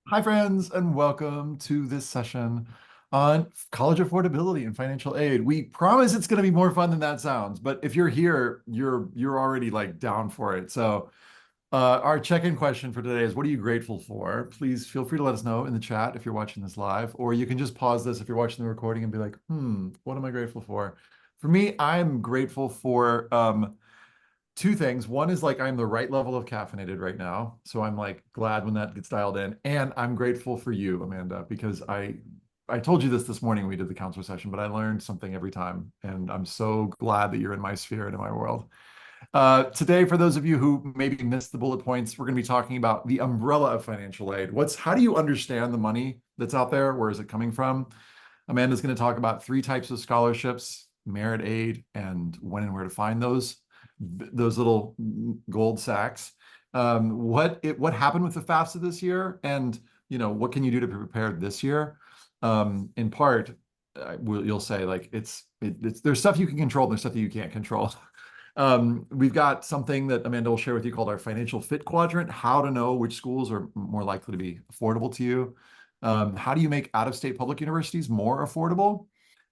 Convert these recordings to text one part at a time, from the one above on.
Hi, friends, and welcome to this session on college affordability and financial aid. We promise it's going to be more fun than that sounds, but if you're here, you're already like down for it. So, our check-in question for today is, what are you grateful for? Please feel free to let us know in the chat if you're watching this live, or you can just pause this if you're watching the recording and be like, what am I grateful for? For me, I'm grateful for two things. One is like I'm the right level of caffeinated right now. So I'm like glad when that gets dialed in. And I'm grateful for you, Amanda, because I told you this morning when we did the counselor session, but I learned something every time. And I'm so glad that you're in my sphere and in my world. Today, for those of you who maybe missed the bullet points, we're going to be talking about the umbrella of financial aid. How do you understand the money that's out there? Where is it coming from? Amanda's going to talk about three types of scholarships, merit aid, and when and where to find those little gold sacks. What happened with the FAFSA this year, and what can you do to be prepared this year? In part, you'll say like it's there's stuff you can control, and there's stuff that you can't control. We've got something that Amanda will share with you called our financial fit quadrant, how to know which schools are more likely to be affordable to you. How do you make out-of-state public universities more affordable?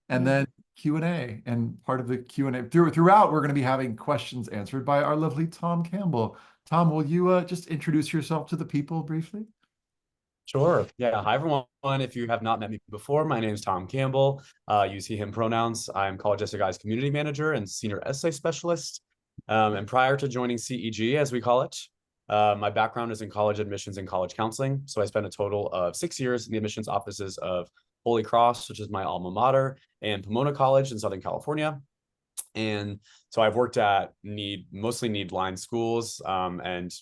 And then Q&A. And part of the Q&A throughout, we're going to be having questions answered by our lovely Tom Campbell. Tom, will you just introduce yourself to the people briefly? Sure. Yeah. Hi, everyone. If you have not met me before, my name is Tom Campbell. Use he, him pronouns. I'm College Essay Guys Community Manager and Senior Essay Specialist. And prior to joining CEG, as we call it, my background is in college admissions and college counseling. So I spent a total of 6 years in the admissions offices of Holy Cross, which is my alma mater, and Pomona College in Southern California. And so I've worked at mostly need line schools. And,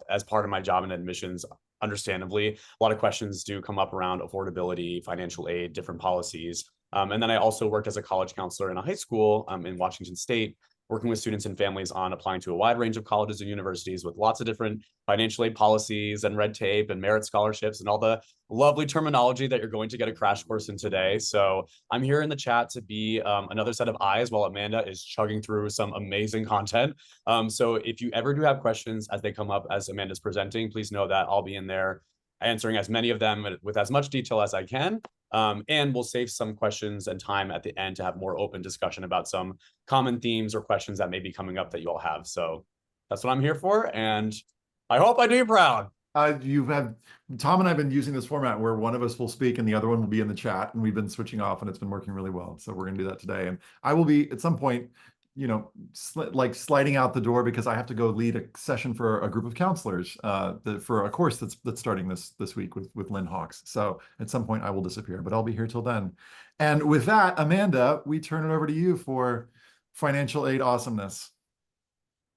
as part of my job in admissions, understandably, a lot of questions do come up around affordability, financial aid, different policies. And then I also worked as a college counselor in a high school in Washington State, working with students and families on applying to a wide range of colleges and universities with lots of different financial aid policies and red tape and merit scholarships and all the lovely terminology that you're going to get a crash course in today. So I'm here in the chat to be another set of eyes while Amanda is chugging through some amazing content. So if you ever do have questions as they come up as Amanda's presenting, please know that I'll be in there answering as many of them with as much detail as I can. And we'll save some questions and time at the end to have more open discussion about some common themes or questions that may be coming up that you all have. So that's what I'm here for. And I hope I do you proud. You've had Tom and I have been using this format where one of us will speak and the other one will be in the chat, and we've been switching off, and it's been working really well. So we're going to do that today, and I will be at some point, like sliding out the door because I have to go lead a session for a group of counselors for a course that's starting this week with Lynn Hawks. So at some point I will disappear, but I'll be here till then. And with that, Amanda, we turn it over to you for financial aid awesomeness.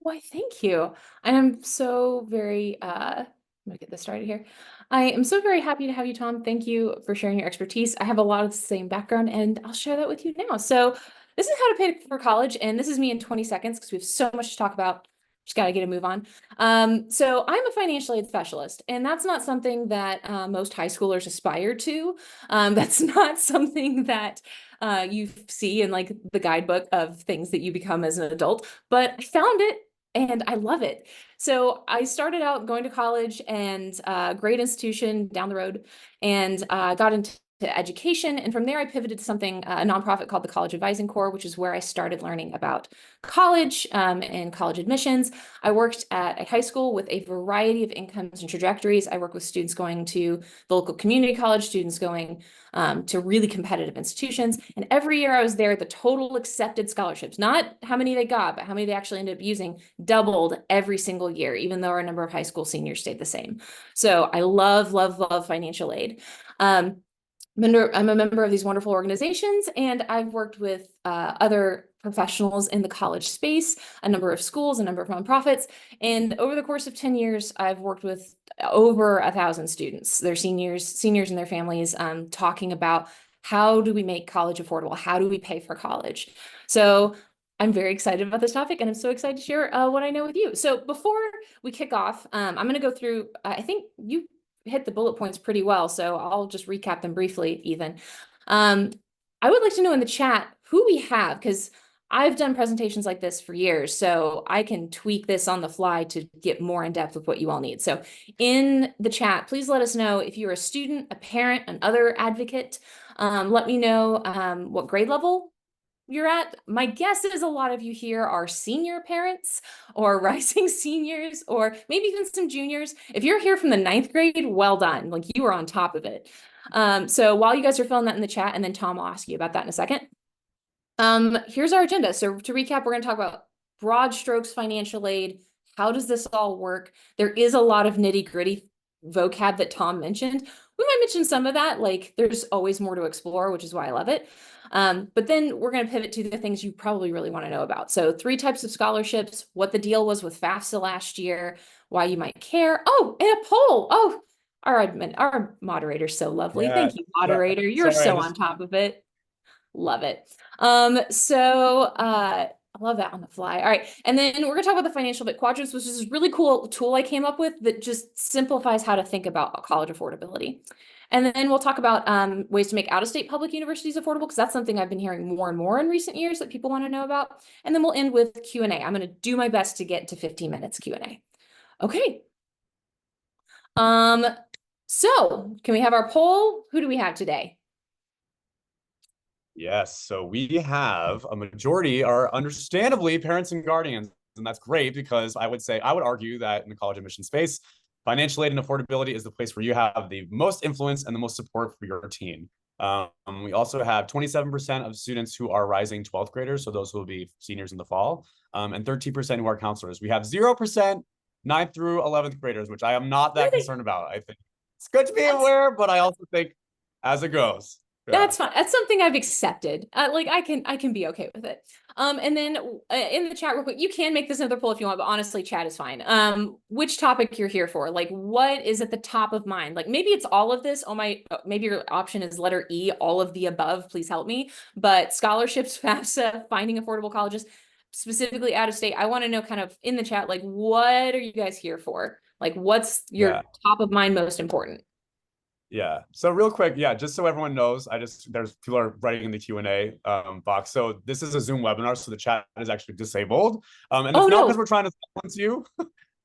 Why, thank you. I am so very, I'm gonna get this started here. I am so very happy to have you, Tom. Thank you for sharing your expertise. I have a lot of the same background, and I'll share that with you now. So this is how to pay for college, and this is me in 20 seconds because we have so much to talk about. Just got to get a move on. So I'm a financial aid specialist, and that's not something that most high schoolers aspire to. That's not something that you see in like the guidebook of things that you become as an adult, but I found it and I love it. So I started out going to college and great institution down the road, and got into education. And from there, I pivoted to something, a nonprofit called the College Advising Corps, which is where I started learning about college and college admissions. I worked at a high school with a variety of incomes and trajectories. I work with students going to the local community college, students going to really competitive institutions. And every year I was there, the total accepted scholarships, not how many they got, but how many they actually ended up using, doubled every single year, even though our number of high school seniors stayed the same. So I love, love, love financial aid. I'm a member of these wonderful organizations, and I've worked with other professionals in the college space, a number of schools, a number of nonprofits. And over the course of 10 years, I've worked with over 1,000 students, their seniors and their families, talking about how do we make college affordable? How do we pay for college? So I'm very excited about this topic, and I'm so excited to share what I know with you. So before we kick off, I'm going to go through, I think you hit the bullet points pretty well, so I'll just recap them briefly, Ethan. I would like to know in the chat who we have, because I've done presentations like this for years, so I can tweak this on the fly to get more in depth with what you all need. So in the chat, please let us know if you're a student, a parent, an other advocate. Let me know what grade level you're at. My guess is a lot of you here are senior parents or rising seniors, or maybe even some juniors. If you're here from the 9th grade, well done. Like, you are on top of it. So while you guys are filling that in the chat, and then Tom will ask you about that in a second. Here's our agenda. So to recap, we're going to talk about broad strokes financial aid. How does this all work? There is a lot of nitty-gritty vocab that Tom mentioned. We might mention some of that, like there's always more to explore, which is why I love it. But then we're going to pivot to the things you probably really want to know about. So 3 types of scholarships, what the deal was with FAFSA last year, why you might care. Oh, and a poll. Oh, our moderator's so lovely. Yeah, Thank you, moderator. You're sorry, so on top of it. Love it. I love that on the fly. All right. And then we're gonna talk about the financial bit quadrants, which is a really cool tool I came up with that just simplifies how to think about college affordability. And then we'll talk about ways to make out-of-state public universities affordable, because that's something I've been hearing more and more in recent years that people want to know about. And then we'll end with Q&A. I'm going to do my best to get to 15 minutes Q&A. Okay. So can we have our poll? Who do we have today? Yes, so we have a majority are understandably parents and guardians, and that's great because I would argue that in the college admission space, financial aid and affordability is the place where you have the most influence and the most support for your teen. We also have 27% of students who are rising 12th graders, so those who will be seniors in the fall, and 13% who are counselors. We have 0% 9th through 11th graders, which I am not that concerned about. I think it's good to be aware, but I also think as it goes. Yeah. That's fine. That's something I've accepted. Like, I can be okay with it. And then in the chat real quick, you can make this another poll if you want, but honestly, chat is fine. Which topic you're here for? Like, what is at the top of mind? Like, maybe it's all of this. Maybe your option is letter E, all of the above. Please help me. But scholarships, FAFSA, finding affordable colleges, specifically out of state. I want to know kind of in the chat, like, what are you guys here for? Like, what's your top of mind most important? Yeah. So real quick, just so everyone knows, there's people are writing in the Q&A box. So this is a Zoom webinar, so the chat is actually disabled. And it's not because we're trying to silence you.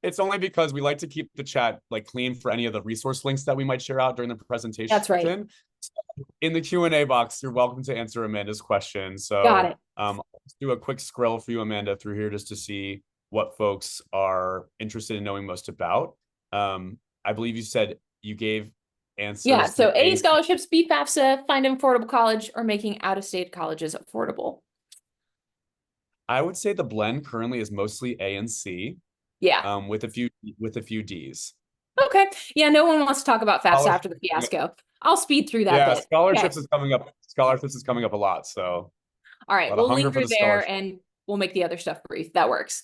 It's only because we like to keep the chat like clean for any of the resource links that we might share out during the presentation. That's right. So in the Q&A box, you're welcome to answer Amanda's question. So got it. I'll just do a quick scroll for you, Amanda, through here just to see what folks are interested in knowing most about. I believe you said you gave answers. Yeah, so A, scholarships, B, FAFSA, find an affordable college, or making out-of-state colleges affordable. I would say the blend currently is mostly A and C. Yeah. With a few D's. Okay. Yeah, no one wants to talk about FAFSA after the fiasco. I'll speed through that bit. Scholarships is coming up. Scholarships is coming up a lot. So all right, we'll linger there and we'll make the other stuff brief. That works.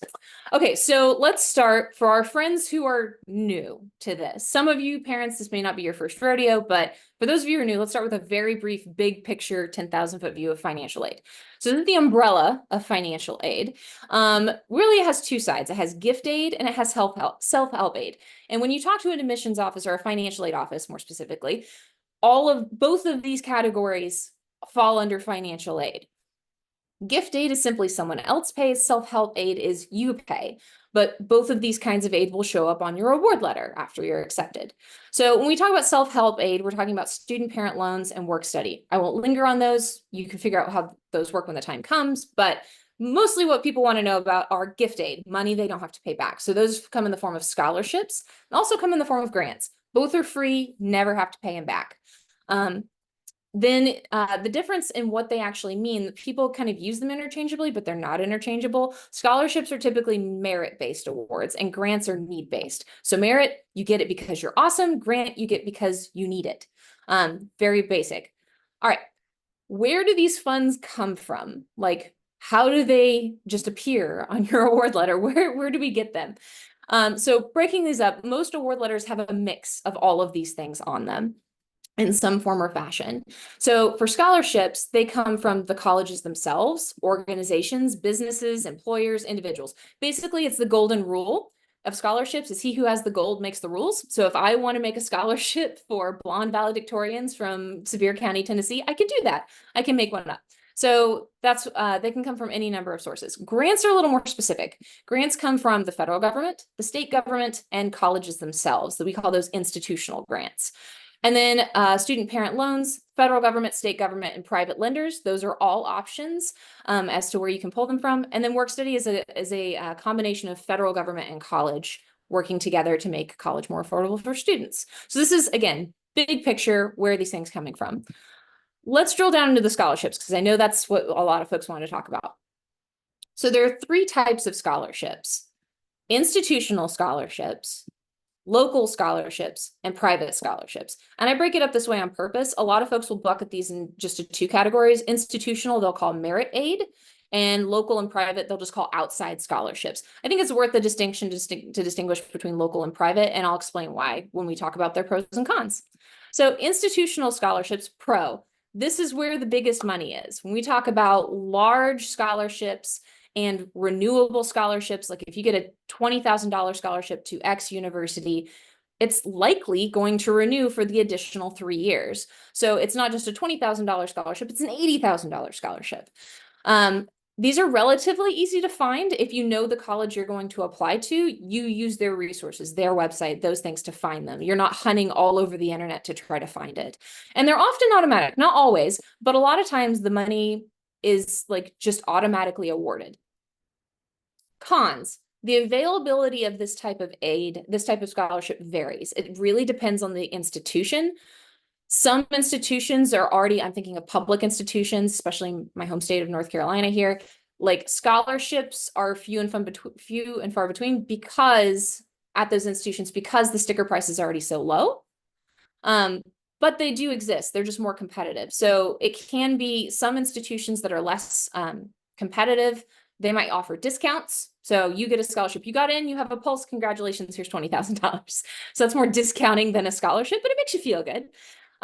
Okay, so let's start for our friends who are new to this. Some of you parents, this may not be your first rodeo, but for those of you who are new, let's start with a very brief, big picture, 10,000-foot view of financial aid. So this is the umbrella of financial aid. Really it has 2 sides. It has gift aid and it has self-help aid. And when you talk to an admissions office or a financial aid office, more specifically, both of these categories fall under financial aid. Gift aid is simply someone else pays, self-help aid is you pay. But both of these kinds of aid will show up on your award letter after you're accepted. So when we talk about self-help aid, we're talking about student parent loans and work study. I won't linger on those. You can figure out how those work when the time comes, but mostly what people want to know about are gift aid, money they don't have to pay back. So those come in the form of scholarships and also come in the form of grants. Both are free, never have to pay them back. Then the difference in what they actually mean, people kind of use them interchangeably, but they're not interchangeable. Scholarships are typically merit-based awards and grants are need-based. So merit, you get it because you're awesome. Grant, you get because you need it. Very basic. All right. Where do these funds come from? Like, how do they just appear on your award letter? Where do we get them? So breaking these up, most award letters have a mix of all of these things on them in some form or fashion. So for scholarships, they come from the colleges themselves, organizations, businesses, employers, individuals. Basically, it's the golden rule of scholarships is he who has the gold makes the rules. So if I want to make a scholarship for blonde valedictorians from Sevier County, Tennessee, I can do that. I can make one up. So that's they can come from any number of sources. Grants are a little more specific. Grants come from the federal government, the state government, and colleges themselves. So we call those institutional grants. And then student parent loans, federal government, state government, and private lenders. Those are all options as to where you can pull them from. And then work study is a combination of federal government and college working together to make college more affordable for students. So this is, again, big picture, where are these things coming from? Let's drill down into the scholarships, because I know that's what a lot of folks want to talk about. So there are 3 types of scholarships: institutional scholarships, local scholarships, and private scholarships. And I break it up this way on purpose. A lot of folks will bucket these in just 2 categories. Institutional, they'll call merit aid, and local and private, they'll just call outside scholarships. I think it's worth the distinction to distinguish between local and private, and I'll explain why when we talk about their pros and cons. So institutional scholarships, pro. This is where the biggest money is. When we talk about large scholarships and renewable scholarships, like if you get a $20,000 scholarship to X university, it's likely going to renew for the additional 3 years. So it's not just a $20,000 scholarship, it's an $80,000 scholarship. These are relatively easy to find. If you know the college you're going to apply to, you use their resources, their website, those things to find them. You're not hunting all over the internet to try to find it. And they're often automatic, not always, but a lot of times the money is like just automatically awarded. Cons: the availability of this type of aid, this type of scholarship varies. It really depends on the institution. Some institutions are already, I'm thinking of public institutions, especially my home state of North Carolina here, like scholarships are few and far between because at those institutions, because the sticker price is already so low. But they do exist. They're just more competitive. So it can be some institutions that are less competitive. They might offer discounts. So you get a scholarship, you got in, you have a pulse, congratulations, here's $20,000. So that's more discounting than a scholarship, but it makes you feel good.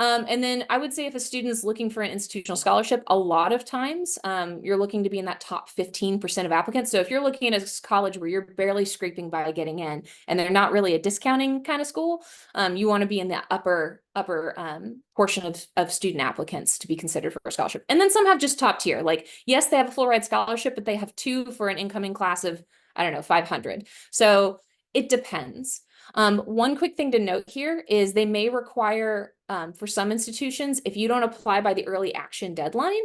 And then I would say if a student is looking for an institutional scholarship, a lot of times you're looking to be in that top 15% of applicants. So if you're looking at a college where you're barely scraping by getting in and they're not really a discounting kind of school, you want to be in the upper portion of student applicants to be considered for a scholarship. And then some have just top tier. Like, yes, they have a full ride scholarship, but they have 2 for an incoming class of, I don't know, 500. So it depends. One quick thing to note here is they may require, for some institutions, if you don't apply by the early action deadline,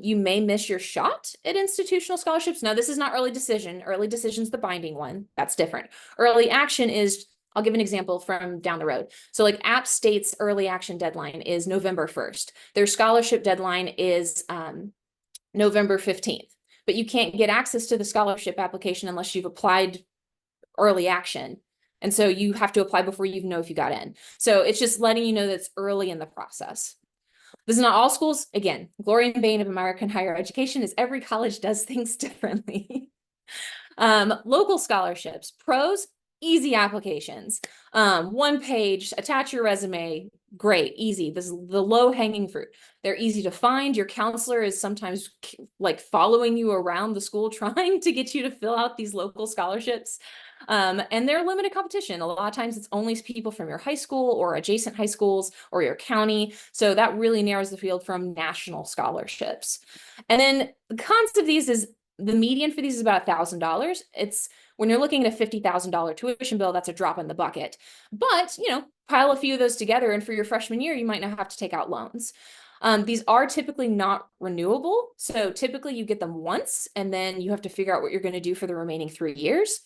you may miss your shot at institutional scholarships. Now, this is not early decision. Early decision is the binding one. That's different. Early action is, I'll give an example from down the road. So like App State's early action deadline is November 1st. Their scholarship deadline is November 15th. But you can't get access to the scholarship application unless you've applied early action. And so you have to apply before you even know if you got in. So it's just letting you know that it's early in the process. This is not all schools. Again, glory and bane of American higher education is every college does things differently. Local scholarships, pros, easy applications. 1 page, attach your resume, great, easy. This is the low-hanging fruit. They're easy to find. Your counselor is sometimes like following you around the school trying to get you to fill out these local scholarships. And they're limited competition. A lot of times it's only people from your high school or adjacent high schools or your county. So that really narrows the field from national scholarships. And then the cons of these is the median for these is about $1,000. It's when you're looking at a $50,000 tuition bill, that's a drop in the bucket. But, you know, pile a few of those together, and for your freshman year, you might not have to take out loans. These are typically not renewable. So typically you get them once, and then you have to figure out what you're going to do for the remaining 3 years.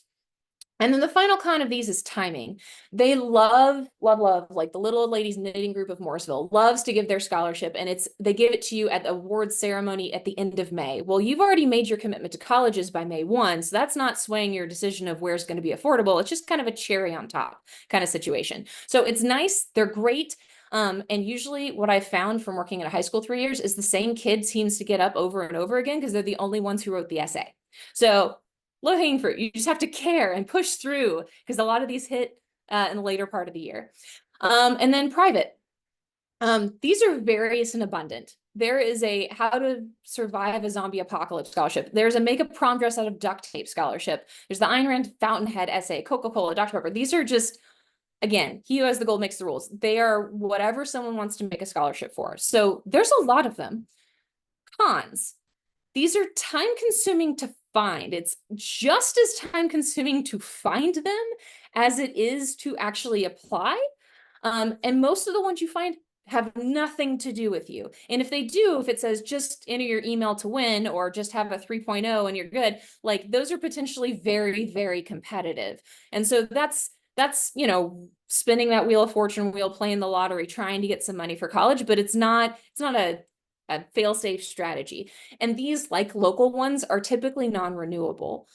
And then the final con of these is timing. They love, like the little old ladies knitting group of Morrisville loves to give their scholarship, and they give it to you at the awards ceremony at the end of May. Well, you've already made your commitment to colleges by May 1, so that's not swaying your decision of where's going to be affordable. It's just kind of a cherry on top kind of situation. So it's nice. They're great. And usually what I've found from working at a high school 3 years is the same kid seems to get up over and over again because they're the only ones who wrote the essay. So low-hanging fruit. You just have to care and push through because a lot of these hit in the later part of the year. And then private. These are various and abundant. There is a How to Survive a Zombie Apocalypse scholarship. There's a Make a Prom Dress Out of Duct Tape scholarship. There's the Ayn Rand Fountainhead essay, Coca-Cola, Dr. Pepper. These are just, again, he who has the gold makes the rules. They are whatever someone wants to make a scholarship for. So there's a lot of them. Cons. These are time consuming to find. It's just as time consuming to find them as it is to actually apply. And most of the ones you find have nothing to do with you. And if they do, if it says just enter your email to win or just have a 3.0 and you're good, like those are potentially very, very competitive. And so that's, spinning that wheel of fortune wheel, playing the lottery, trying to get some money for college, but it's not a fail-safe strategy. And these, like local ones, are typically non-renewable.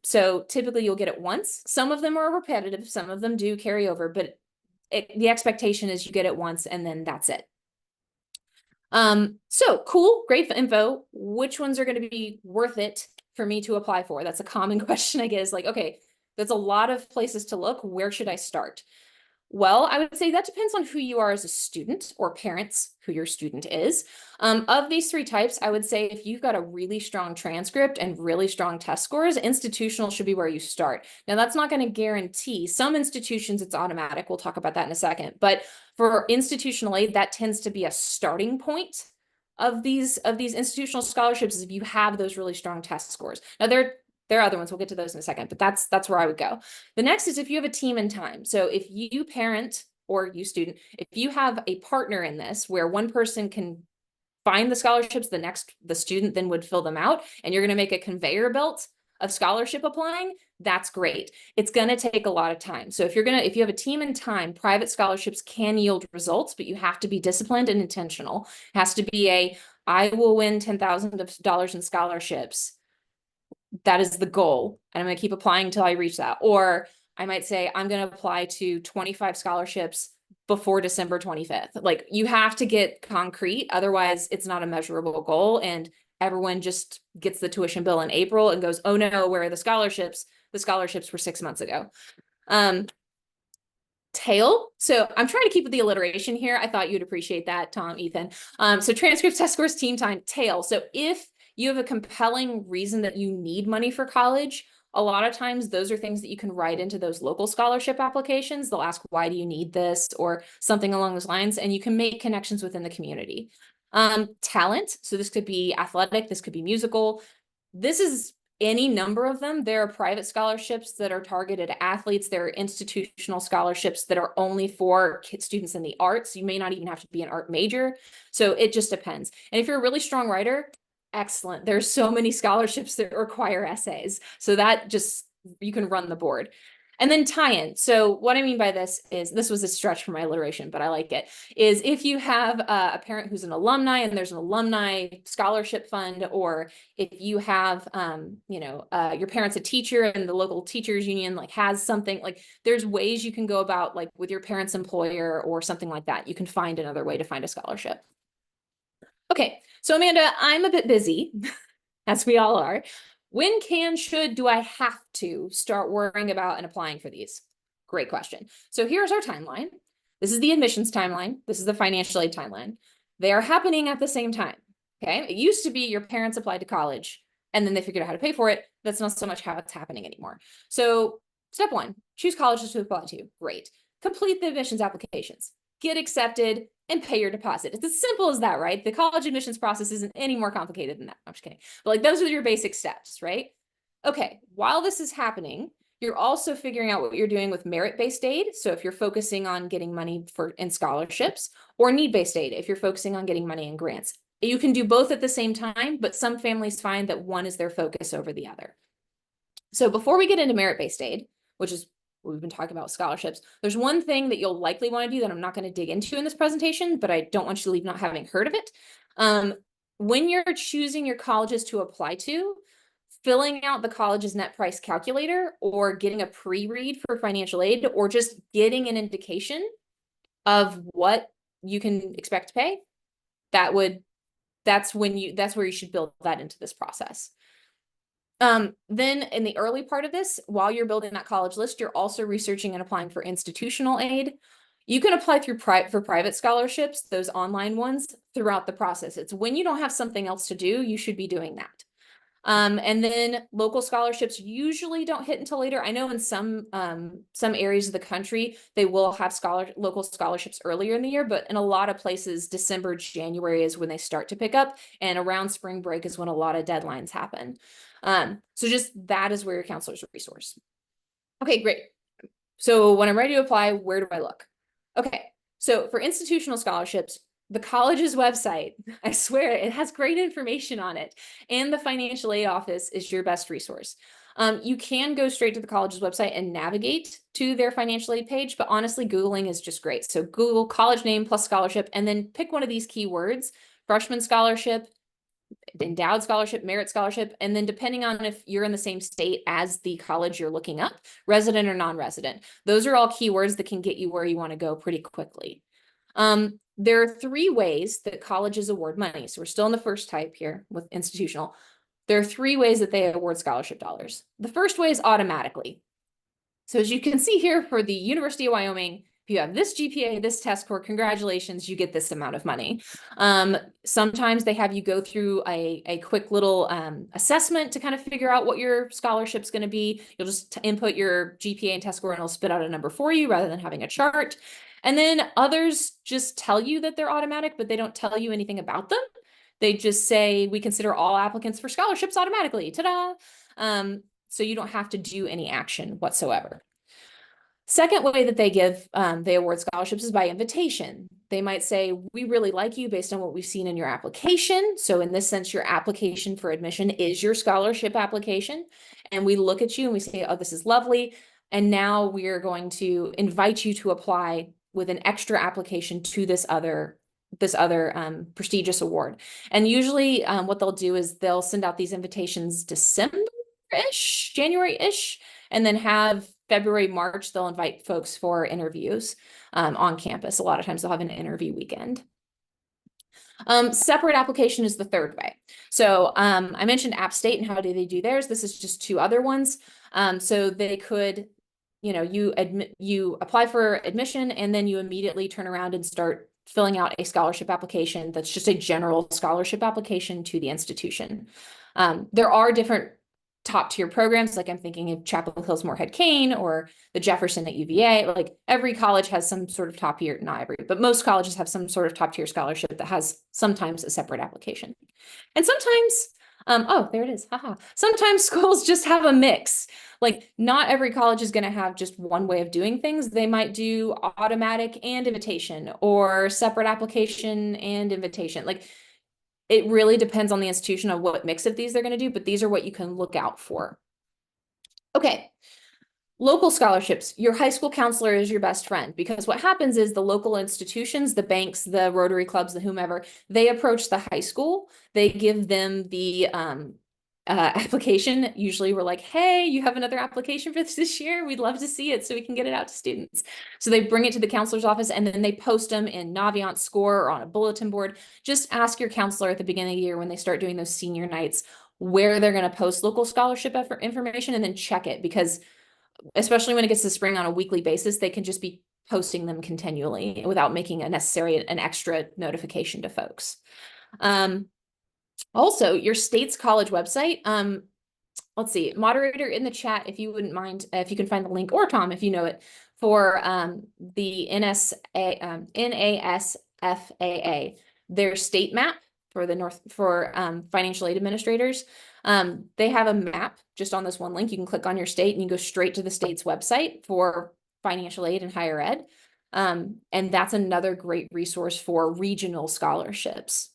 So typically you'll get it once. Some of them are repetitive, some of them do carry over, but the expectation is you get it once and then that's it. So cool, great info. Which ones are going to be worth it for me to apply for? That's a common question I get, is like, okay, there's a lot of places to look. Where should I start? Well, I would say that depends on who you are as a student, or parents, who your student is. Of these three types, I would say if you've got a really strong transcript and really strong test scores, institutional should be where you start. Now, that's not going to guarantee. Some institutions, it's automatic. We'll talk about that in a second. But for institutional aid, that tends to be a starting point of these institutional scholarships, is if you have those really strong test scores. Now, there are other ones. We'll get to those in a second, but that's where I would go. The next is if you have a team and time. So if you parent or you student, if you have a partner in this where one person can find the scholarships, the student then would fill them out, and you're going to make a conveyor belt of scholarship applying, that's great. It's going to take a lot of time. So if you have a team and time, private scholarships can yield results, but you have to be disciplined and intentional. It has to be I will win $10,000 in scholarships. That is the goal, and I'm going to keep applying until I reach that. Or I might say I'm going to apply to 25 scholarships before December 25th. Like, you have to get concrete, otherwise it's not a measurable goal, and everyone just gets the tuition bill in April and goes, oh no, where are the scholarships? The scholarships were 6 months ago. Tail. So I'm trying to keep with the alliteration here. I thought you'd appreciate that, Tom, Ethan. So transcripts, test scores, team time, tail. So if you have a compelling reason that you need money for college, a lot of times those are things that you can write into those local scholarship applications. They'll ask, why do you need this, or something along those lines, and you can make connections within the community. Talent. So this could be athletic, this could be musical. This is any number of them. There are private scholarships that are targeted at athletes. There are institutional scholarships that are only for students in the arts. You may not even have to be an art major. So it just depends. And if you're a really strong writer, excellent. There's so many scholarships that require essays. So that just, you can run the board. And then tie-in. So what I mean by this is, this was a stretch for my alliteration, but I like it, is if you have a parent who's an alumni and there's an alumni scholarship fund, or if you have, your parent's a teacher and the local teachers union like has something, like there's ways you can go about, like with your parent's employer or something like that, you can find another way to find a scholarship. Okay, so Amanda, I'm a bit busy, as we all are. When do I have to start worrying about and applying for these? Great question. So here's our timeline. This is the admissions timeline. This is the financial aid timeline. They are happening at the same time. Okay, it used to be your parents applied to college and then they figured out how to pay for it. That's not so much how it's happening anymore. So step one, choose colleges to apply to. Great. Complete the admissions applications. Get accepted and pay your deposit. It's as simple as that, right? The college admissions process isn't any more complicated than that. I'm just kidding. But like, those are your basic steps, right? Okay, while this is happening, you're also figuring out what you're doing with merit-based aid. So if you're focusing on getting money in scholarships, or need-based aid, if you're focusing on getting money in grants. You can do both at the same time, but some families find that one is their focus over the other. So before we get into merit-based aid, which is what we've been talking about scholarships, there's one thing that you'll likely want to do that I'm not going to dig into in this presentation, but I don't want you to leave not having heard of it. When you're choosing your colleges to apply to, filling out the college's net price calculator, or getting a pre-read for financial aid, or just getting an indication of what you can expect to pay, that's where you should build that into this process. Then in the early part of this, while you're building that college list, you're also researching and applying for institutional aid. You can apply for private scholarships, those online ones, throughout the process. It's when you don't have something else to do, you should be doing that. And then local scholarships usually don't hit until later. I know in some areas of the country, they will have local scholarships earlier in the year, but in a lot of places, December, January is when they start to pick up, and around spring break is when a lot of deadlines happen. So just that is where your counselor's resource. Okay, great. So when I'm ready to apply, where do I look? Okay, so for institutional scholarships, the college's website, I swear it has great information on it, and the financial aid office is your best resource. You can go straight to the college's website and navigate to their financial aid page, but honestly, Googling is just great. So Google college name plus scholarship, and then pick one of these keywords: freshman scholarship, endowed scholarship, merit scholarship, and then depending on if you're in the same state as the college you're looking up, resident or non-resident. Those are all keywords that can get you where you want to go pretty quickly. There are 3 ways that colleges award money. So we're still in the first type here with institutional. There are 3 ways that they award scholarship dollars. The first way is automatically. So as you can see here for the University of Wyoming, if you have this GPA, this test score, congratulations, you get this amount of money. Sometimes they have you go through a quick little assessment to kind of figure out what your scholarship's going to be. You'll just input your GPA and test score and it'll spit out a number for you rather than having a chart. And then others just tell you that they're automatic, but they don't tell you anything about them. They just say, we consider all applicants for scholarships automatically. Ta-da! So you don't have to do any action whatsoever. Second way that they award scholarships is by invitation. They might say, we really like you based on what we've seen in your application. So in this sense, your application for admission is your scholarship application. And we look at you and we say, oh, this is lovely. And now we are going to invite you to apply with an extra application to this other prestigious award. And usually what they'll do is they'll send out these invitations December-ish, January-ish, and then have February, March, they'll invite folks for interviews on campus. A lot of times they'll have an interview weekend. Separate application is the third way. So I mentioned App State and how do they do theirs. This is just 2 other ones. So they could, you apply for admission and then you immediately turn around and start filling out a scholarship application that's just a general scholarship application to the institution. There are different top tier programs, like I'm thinking of Chapel Hill's Moorhead Kane or the Jefferson at UVA. Like every college has some sort of top tier, not every, but most colleges have some sort of top tier scholarship that has sometimes a separate application. And sometimes, oh, there it is. Haha. Sometimes schools just have a mix. Like not every college is going to have just one way of doing things. They might do automatic and invitation or separate application and invitation. Like it really depends on the institution on what mix of these they're going to do, but these are what you can look out for. Okay. Local scholarships, your high school counselor is your best friend because what happens is the local institutions, the banks, the Rotary clubs, the whomever, they approach the high school, they give them the application. Usually we're like, hey, you have another application for this year. We'd love to see it so we can get it out to students. So they bring it to the counselor's office and then they post them in Navient Score or on a bulletin board. Just ask your counselor at the beginning of the year when they start doing those senior nights where they're going to post local scholarship information and then check it because especially when it gets to spring on a weekly basis, they can just be posting them continually without making an extra notification to folks. Also, your state's college website. Let's see, moderator in the chat, if you wouldn't mind, if you can find the link, or Tom, if you know it, for the NASFAA, their state map for the financial aid administrators. They have a map just on this one link. You can click on your state and you go straight to the state's website for financial aid and higher ed. And that's another great resource for regional scholarships.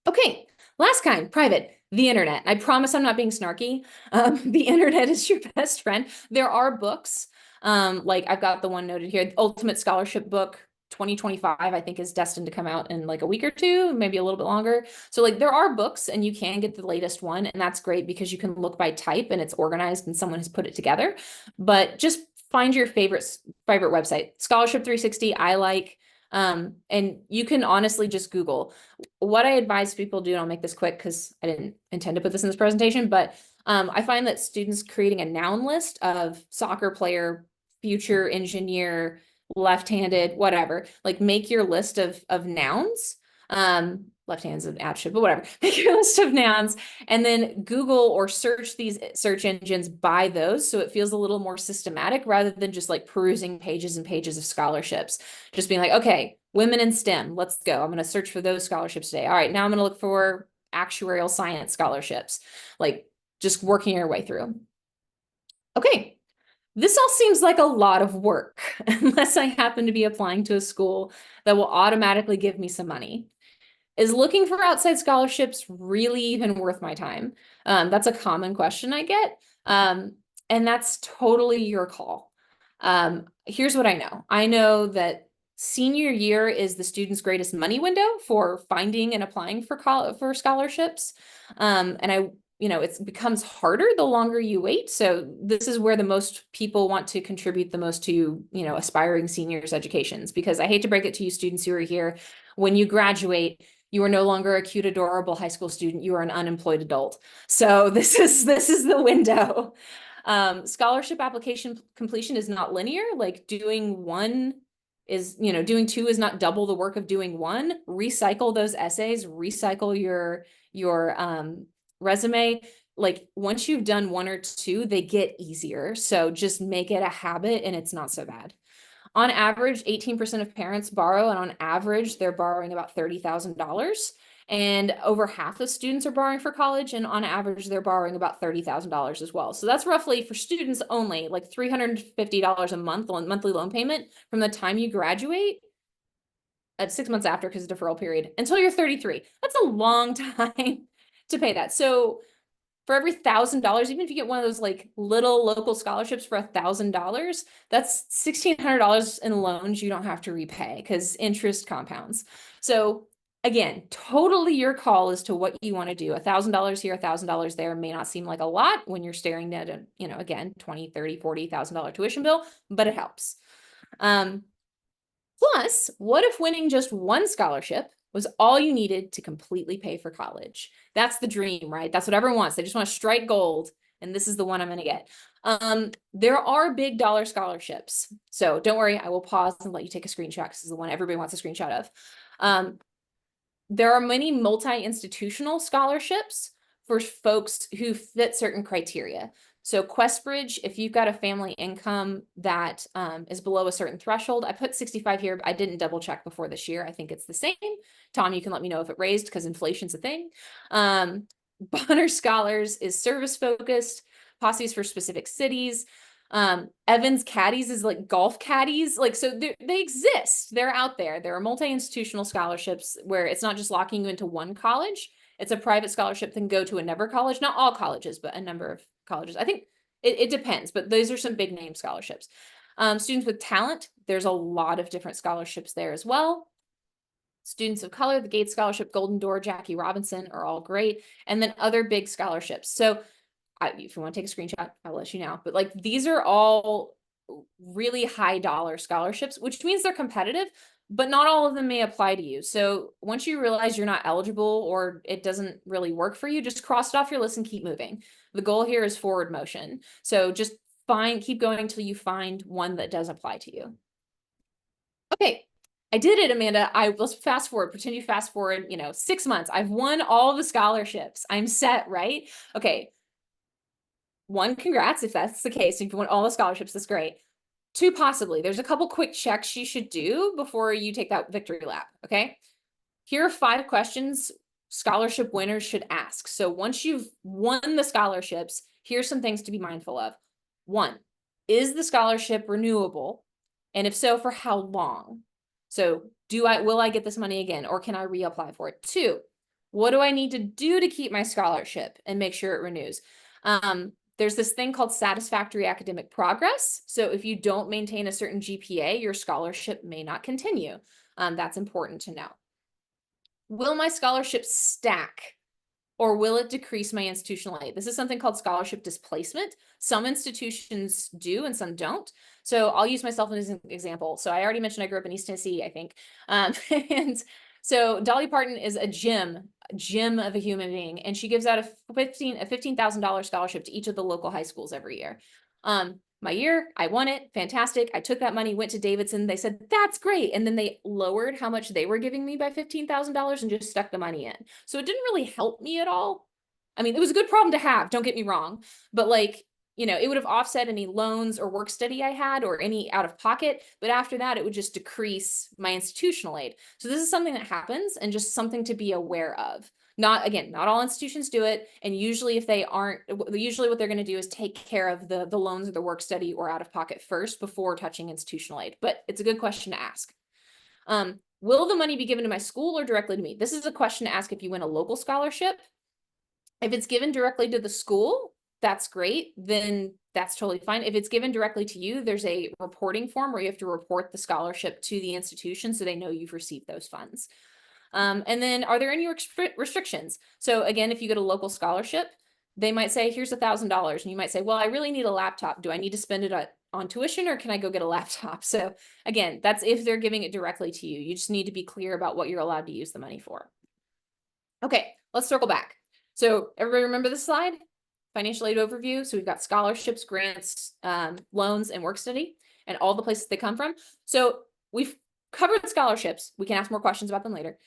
Okay, last kind, private, the internet. I promise I'm not being snarky. The internet is your best friend. There are books, like I've got the one noted here, the Ultimate Scholarship Book 2025, I think is destined to come out in like a week or 2, maybe a little bit longer. So like there are books and you can get the latest one and that's great because you can look by type and it's organized and someone has put it together. But just find your favorite website. Scholarship 360, I like. And you can honestly just Google. What I advise people do, and I'll make this quick because I didn't intend to put this in this presentation, but I find that students creating a noun list of soccer player, future engineer, left-handed, whatever, like make your list of nouns. left hand's an adjective, but whatever. Make your list of nouns and then Google or search these search engines by those. So it feels a little more systematic rather than just like perusing pages and pages of scholarships. Just being like, okay, women in STEM, let's go. I'm going to search for those scholarships today. All right, now I'm going to look for actuarial science scholarships, like just working your way through. Okay, this all seems like a lot of work unless I happen to be applying to a school that will automatically give me some money. Is looking for outside scholarships really even worth my time? That's a common question I get. And that's totally your call. Here's what I know. I know that senior year is the student's greatest money window for finding and applying for scholarships. And it becomes harder the longer you wait. So this is where the most people want to contribute the most to, aspiring seniors' educations, because I hate to break it to you students who are here, when you graduate, you are no longer a cute, adorable high school student. You are an unemployed adult. So this is the window. Scholarship application completion is not linear. Like doing two is not double the work of doing one. Recycle those essays, recycle your resume. Like once you've done one or two, they get easier. So just make it a habit and it's not so bad. On average, 18% of parents borrow, and on average, they're borrowing about $30,000. And over half of students are borrowing for college, and on average, they're borrowing about $30,000 as well. So that's roughly for students only, like $350 a month on monthly loan payment from the time you graduate at 6 months after, because of deferral period, until you're 33. That's a long time to pay that. So for every $1,000, even if you get one of those like little local scholarships for $1,000, that's $1,600 in loans you don't have to repay because interest compounds. So again, totally your call as to what you want to do. $1,000 here, $1,000 there may not seem like a lot when you're staring at a, again, $20, $30, $40,000 tuition bill, but it helps. Plus, what if winning just one scholarship was all you needed to completely pay for college? That's the dream, right? That's what everyone wants. They just want to strike gold, and this is the one I'm going to get. There are big dollar scholarships. So don't worry, I will pause and let you take a screenshot because this is the one everybody wants a screenshot of. There are many multi-institutional scholarships for folks who fit certain criteria. So QuestBridge, if you've got a family income that is below a certain threshold, I put 65 here. I didn't double check before this year. I think it's the same. Tom, you can let me know if it raised because inflation's a thing. Bonner Scholars is service focused. Posse's for specific cities. Evans Caddies is like golf caddies. Like, so they exist. They're out there. There are multi-institutional scholarships where it's not just locking you into one college. It's a private scholarship that can go to a number college, not all colleges, but a number of colleges. I think it depends, but those are some big name scholarships. Students with talent, there's a lot of different scholarships there as well. Students of color, the Gates Scholarship, Golden Door, Jackie Robinson are all great. And then other big scholarships. So if you want to take a screenshot, I'll let you know. But like these are all really high dollar scholarships, which means they're competitive, but not all of them may apply to you. So once you realize you're not eligible or it doesn't really work for you, just cross it off your list and keep moving. The goal here is forward motion. So just keep going until you find one that does apply to you. Okay, I did it, Amanda. Let's fast forward, pretend you fast forward, 6 months. I've won all the scholarships. I'm set, right? Okay. One, congrats if that's the case. If you want all the scholarships, that's great. Two, possibly. There's a couple quick checks you should do before you take that victory lap, okay? Here are 5 questions scholarship winners should ask. So once you've won the scholarships, here's some things to be mindful of. 1, is the scholarship renewable? And if so, for how long? So will I get this money again, or can I reapply for it? 2, what do I need to do to keep my scholarship and make sure it renews? There's this thing called satisfactory academic progress. So if you don't maintain a certain GPA, your scholarship may not continue. That's important to know. Will my scholarship stack or will it decrease my institutional aid? This is something called scholarship displacement. Some institutions do and some don't. So I'll use myself as an example. So I already mentioned I grew up in East Tennessee, I think. And so Dolly Parton is a gem of a human being, and she gives out a $15,000 scholarship to each of the local high schools every year. my year, I won it, fantastic. I took that money, went to Davidson. They said, that's great. And then they lowered how much they were giving me by $15,000 and just stuck the money in. So it didn't really help me at all. I mean, it was a good problem to have, don't get me wrong, but like, you know, it would have offset any loans or work study I had or any out of pocket. But after that, it would just decrease my institutional aid. So this is something that happens and just something to be aware of. Not, again, not all institutions do it. And usually if they aren't, usually what they're going to do is take care of the loans or the work study or out of pocket first before touching institutional aid. But it's a good question to ask. Will the money be given to my school or directly to me? This is a question to ask if you win a local scholarship. If it's given directly to the school, that's great. Then that's totally fine. If it's given directly to you, there's a reporting form where you have to report the scholarship to the institution so they know you've received those funds. And then are there any restrictions? So again, if you get a local scholarship, they might say, here's $1,000. And you might say, well, I really need a laptop. Do I need to spend it on tuition or can I go get a laptop? So again, that's if they're giving it directly to you. You just need to be clear about what you're allowed to use the money for. Okay, let's circle back. So everybody remember this slide? Financial aid overview. So we've got scholarships, grants, loans, and work study, and all the places they come from. So we've covered scholarships. We can ask more questions about them later,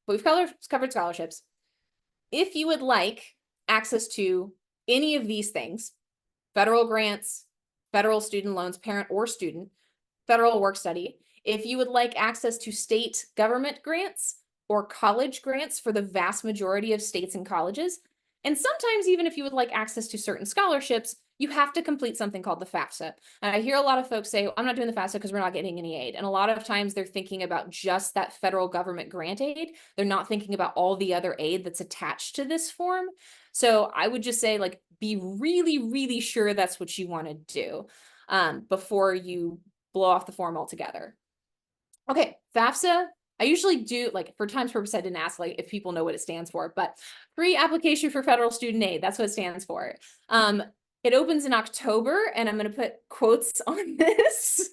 but we've covered scholarships. If you would like access to any of these things, federal grants, federal student loans, parent or student, federal work study, if you would like access to state government grants or college grants for the vast majority of states and colleges, and sometimes even if you would like access to certain scholarships, you have to complete something called the FAFSA. And I hear a lot of folks say, I'm not doing the FAFSA because we're not getting any aid. And a lot of times they're thinking about just that federal government grant aid. They're not thinking about all the other aid that's attached to this form. So I would just say, like, be really, really sure that's what you want to do before you blow off the form altogether. Okay, FAFSA. I usually do, like, for time's purpose, I didn't ask like if people know what it stands for, but free application for federal student aid. That's what it stands for. It opens in October, and I'm going to put quotes on this.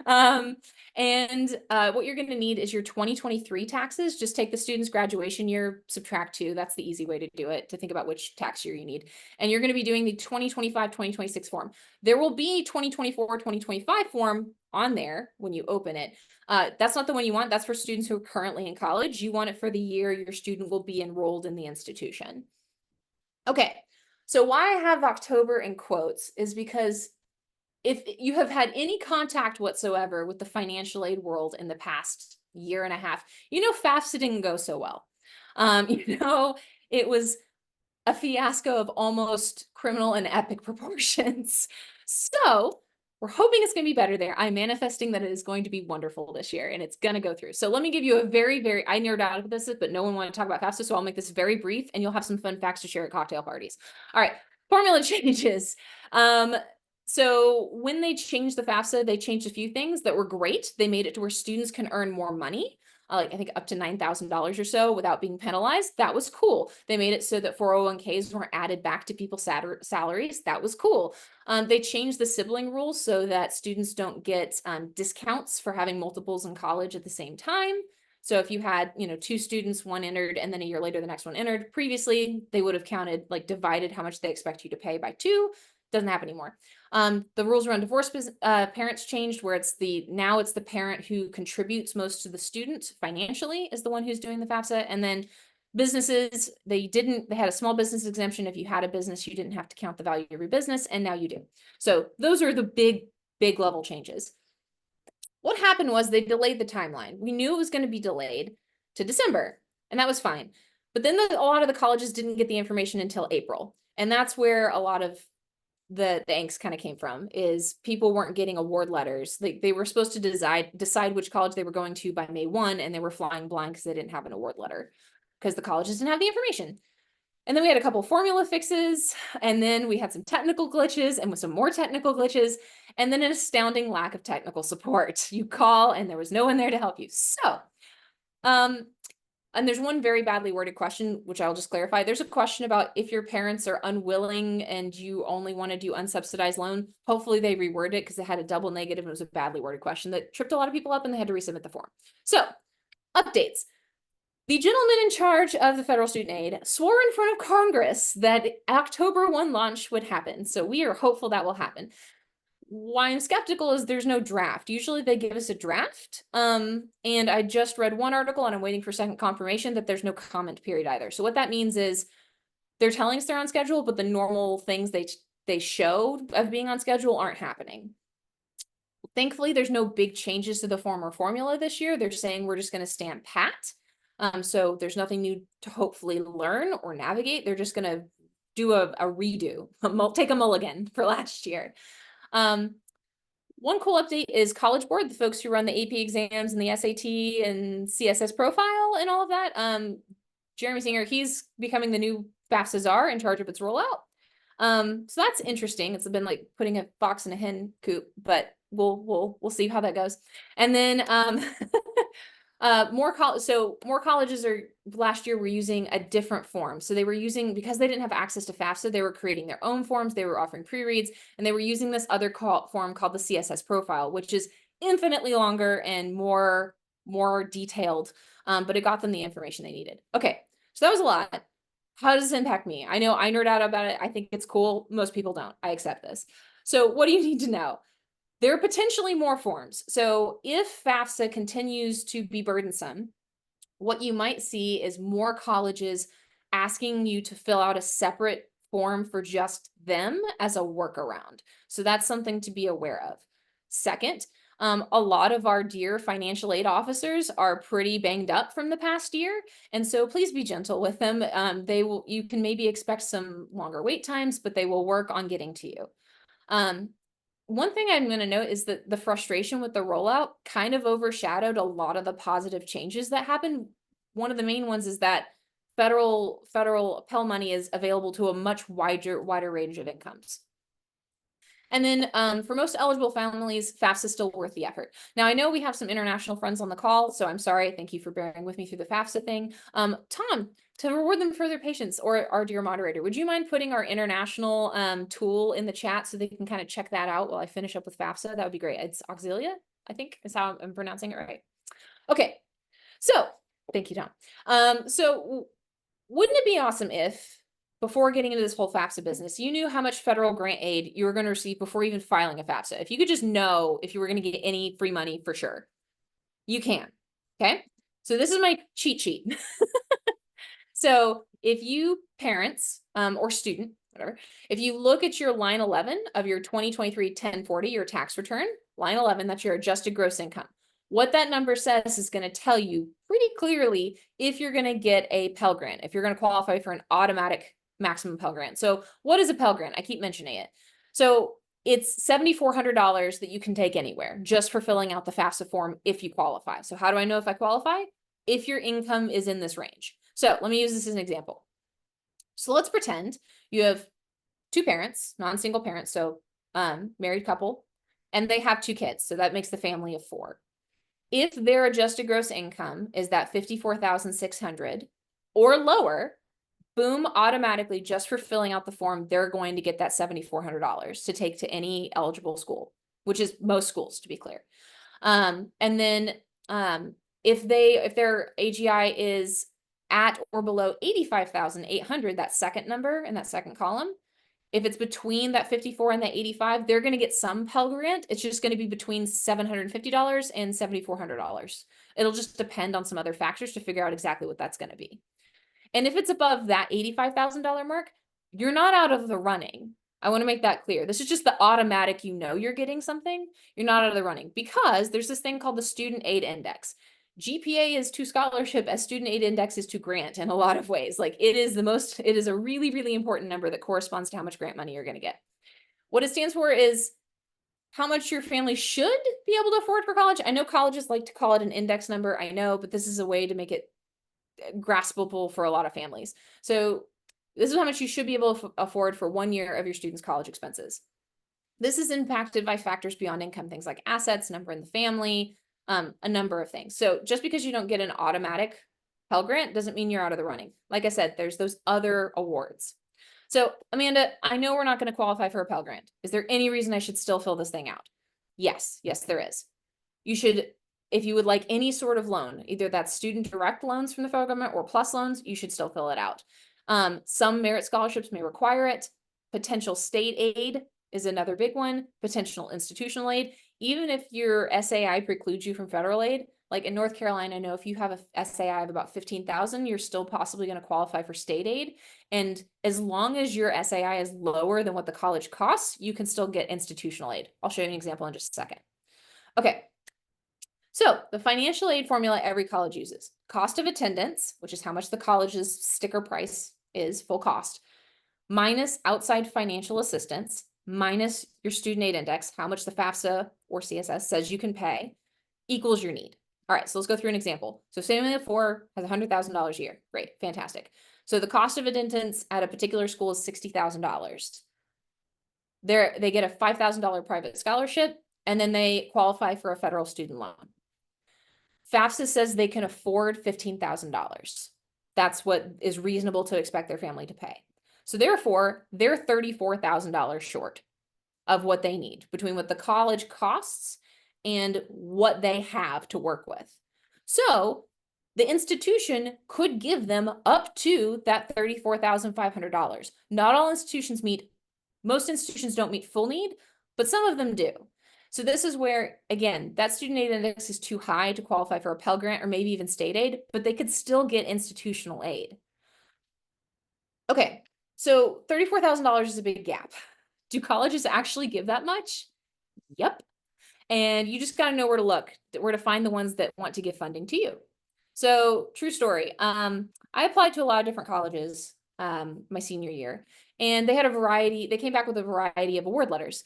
What you're going to need is your 2023 taxes. Just take the student's graduation year, subtract 2. That's the easy way to do it, to think about which tax year you need. And you're going to be doing the 2025, 2026 form. There will be 2024, 2025 form on there when you open it. That's not the one you want. That's for students who are currently in college. You want it for the year your student will be enrolled in the institution. Okay, so why I have October in quotes is because if you have had any contact whatsoever with the financial aid world in the past year and a half, you know FAFSA didn't go so well. You know, it was a fiasco of almost criminal and epic proportions. So we're hoping it's going to be better there. I'm manifesting that it is going to be wonderful this year and it's going to go through. So let me give you a very, I nerd out of this, but no one wanted to talk about FAFSA. So I'll make this very brief and you'll have some fun facts to share at cocktail parties. All right. Formula changes. So when they changed the FAFSA, they changed a few things that were great. They made it to where students can earn more money. Like I think up to $9,000 or so without being penalized. That was cool. They made it so that 401ks weren't added back to people's salaries. That was cool. They changed the sibling rules so that students don't get discounts for having multiples in college at the same time. So if you had, you know, 2 students, one entered, and then a year later, the next one entered, previously, they would have counted, like divided how much they expect you to pay by 2. Doesn't happen anymore. The rules around divorce parents changed, where now it's the parent who contributes most to the student financially is the one who's doing the FAFSA. And then businesses, they had a small business exemption. If you had a business, you didn't have to count the value of your business, and now you do. So those are the big level changes. What happened was they delayed the timeline. We knew it was going to be delayed to December, and that was fine. But then a lot of the colleges didn't get the information until April. And that's where a lot of the angst kind of came from, is people weren't getting award letters. They were supposed to decide which college they were going to by May 1, and they were flying blind because they didn't have an award letter because the colleges didn't have the information. And then we had a couple formula fixes, and then we had some technical glitches and with some more technical glitches, and then an astounding lack of technical support. You call and there was no one there to help you. So, and there's one very badly worded question, which I'll just clarify. There's a question about if your parents are unwilling and you only want to do unsubsidized loan. Hopefully they reworded it because it had a double negative and it was a badly worded question that tripped a lot of people up and they had to resubmit the form. So, updates. The gentleman in charge of the federal student aid swore in front of Congress that October 1 launch would happen. So we are hopeful that will happen. why I'm skeptical is there's no draft. Usually they give us a draft. And I just read one article and I'm waiting for second confirmation that there's no comment period either. So what that means is they're telling us they're on schedule, but the normal things they showed of being on schedule aren't happening. Thankfully, there's no big changes to the form or formula this year. They're saying we're just going to stand pat. So there's nothing new to hopefully learn or navigate. They're just going to do a redo, take a mulligan for last year. One cool update is College Board, the folks who run the AP exams and the SAT and CSS profile and all of that. Jeremy Singer, he's becoming the new FAFSA czar in charge of its rollout. So that's interesting. It's been like putting a fox in a hen coop, but we'll see how that goes. And then more colleges last year were using a different form. So they were using, because they didn't have access to FAFSA, they were creating their own forms, they were offering pre-reads, and they were using this other form called the CSS profile, which is infinitely longer and more detailed, but it got them the information they needed. Okay, so that was a lot. How does this impact me? I know I nerd out about it. I think it's cool. Most people don't. I accept this. So what do you need to know? There are potentially more forms. So if FAFSA continues to be burdensome, what you might see is more colleges asking you to fill out a separate form for just them as a workaround. So that's something to be aware of. Second, a lot of our dear financial aid officers are pretty banged up from the past year. And so please be gentle with them. You can maybe expect some longer wait times, but they will work on getting to you. One thing I'm going to note is that the frustration with the rollout kind of overshadowed a lot of the positive changes that happened. One of the main ones is that federal Pell money is available to a much wider range of incomes. And then for most eligible families, FAFSA is still worth the effort. Now, I know we have some international friends on the call, so I'm sorry. Thank you for bearing with me through the FAFSA thing. Tom, to reward them for their patience, or our dear moderator, would you mind putting our international tool in the chat so they can kind of check that out while I finish up with FAFSA? That would be great. It's Auxilia, I think is how I'm pronouncing it right. Okay, so thank you, Tom. So wouldn't it be awesome if, before getting into this whole FAFSA business, you knew how much federal grant aid you were going to receive before even filing a FAFSA? If you could just know if you were going to get any free money for sure, you can. Okay. So this is my cheat sheet. So if you parents or student, whatever, if you look at your line 11 of your 2023 1040, your tax return, line 11, that's your adjusted gross income. What that number says is going to tell you pretty clearly if you're going to get a Pell Grant, if you're going to qualify for an automatic maximum Pell Grant. So what is a Pell Grant? I keep mentioning it. So it's $7,400 that you can take anywhere just for filling out the FAFSA form if you qualify. So how do I know if I qualify? If your income is in this range. So let me use this as an example. So let's pretend you have two parents, non-single parents, so married couple, and they have two kids. So that makes the family of four. If their adjusted gross income is that $54,600 or lower, boom, automatically, just for filling out the form, they're going to get that $7,400 to take to any eligible school, which is most schools, to be clear. And then if their AGI is at or below 85,800, that second number in that second column, if it's between that 54 and that 85, they're going to get some Pell Grant. It's just going to be between $750 and $7,400. It'll just depend on some other factors to figure out exactly what that's going to be. And if it's above that $85,000 mark, you're not out of the running. I want to make that clear. This is just the automatic, you're getting something. You're not out of the running because there's this thing called the Student Aid Index. GPA is to scholarship as Student Aid Index is to grant in a lot of ways. Like it is a really, really important number that corresponds to how much grant money you're going to get. What it stands for is how much your family should be able to afford for college. I know colleges like to call it an index number. I know, but this is a way to make it graspable for a lot of families. So this is how much you should be able to afford for 1 year of your student's college expenses. This is impacted by factors beyond income, things like assets, number in the family, a number of things. So just because you don't get an automatic Pell Grant doesn't mean you're out of the running. Like I said, there's those other awards. So Amanda, I know we're not going to qualify for a Pell Grant. Is there any reason I should still fill this thing out? Yes, there is. You should, if you would like any sort of loan, either that's student direct loans from the federal government or plus loans, you should still fill it out. Some merit scholarships may require it. Potential state aid is another big one. Potential institutional aid. Even if your SAI precludes you from federal aid, like in North Carolina, I know if you have a SAI of about 15,000, you're still possibly going to qualify for state aid. And as long as your SAI is lower than what the college costs, you can still get institutional aid. I'll show you an example in just a second. Okay. So the financial aid formula every college uses: cost of attendance, which is how much the college's sticker price is, full cost, minus outside financial assistance, minus your student aid index, how much the FAFSA or CSS says you can pay, equals your need. All right, so let's go through an example. So family of four has $100,000 a year. Great, fantastic. So the cost of attendance at a particular school is $60,000. They get a $5,000 private scholarship, and then they qualify for a federal student loan. FAFSA says they can afford $15,000. That's what is reasonable to expect their family to pay. So therefore, they're $34,000 short of what they need between what the college costs and what they have to work with. So the institution could give them up to that $34,500. Not all institutions meet, most institutions don't meet full need, but some of them do. So this is where, again, that student aid index is too high to qualify for a Pell Grant or maybe even state aid, but they could still get institutional aid. Okay, so $34,000 is a big gap. Do colleges actually give that much? Yep. And you just got to know where to look, where to find the ones that want to give funding to you. So true story. I applied to a lot of different colleges my senior year, and they had a variety, they came back with a variety of award letters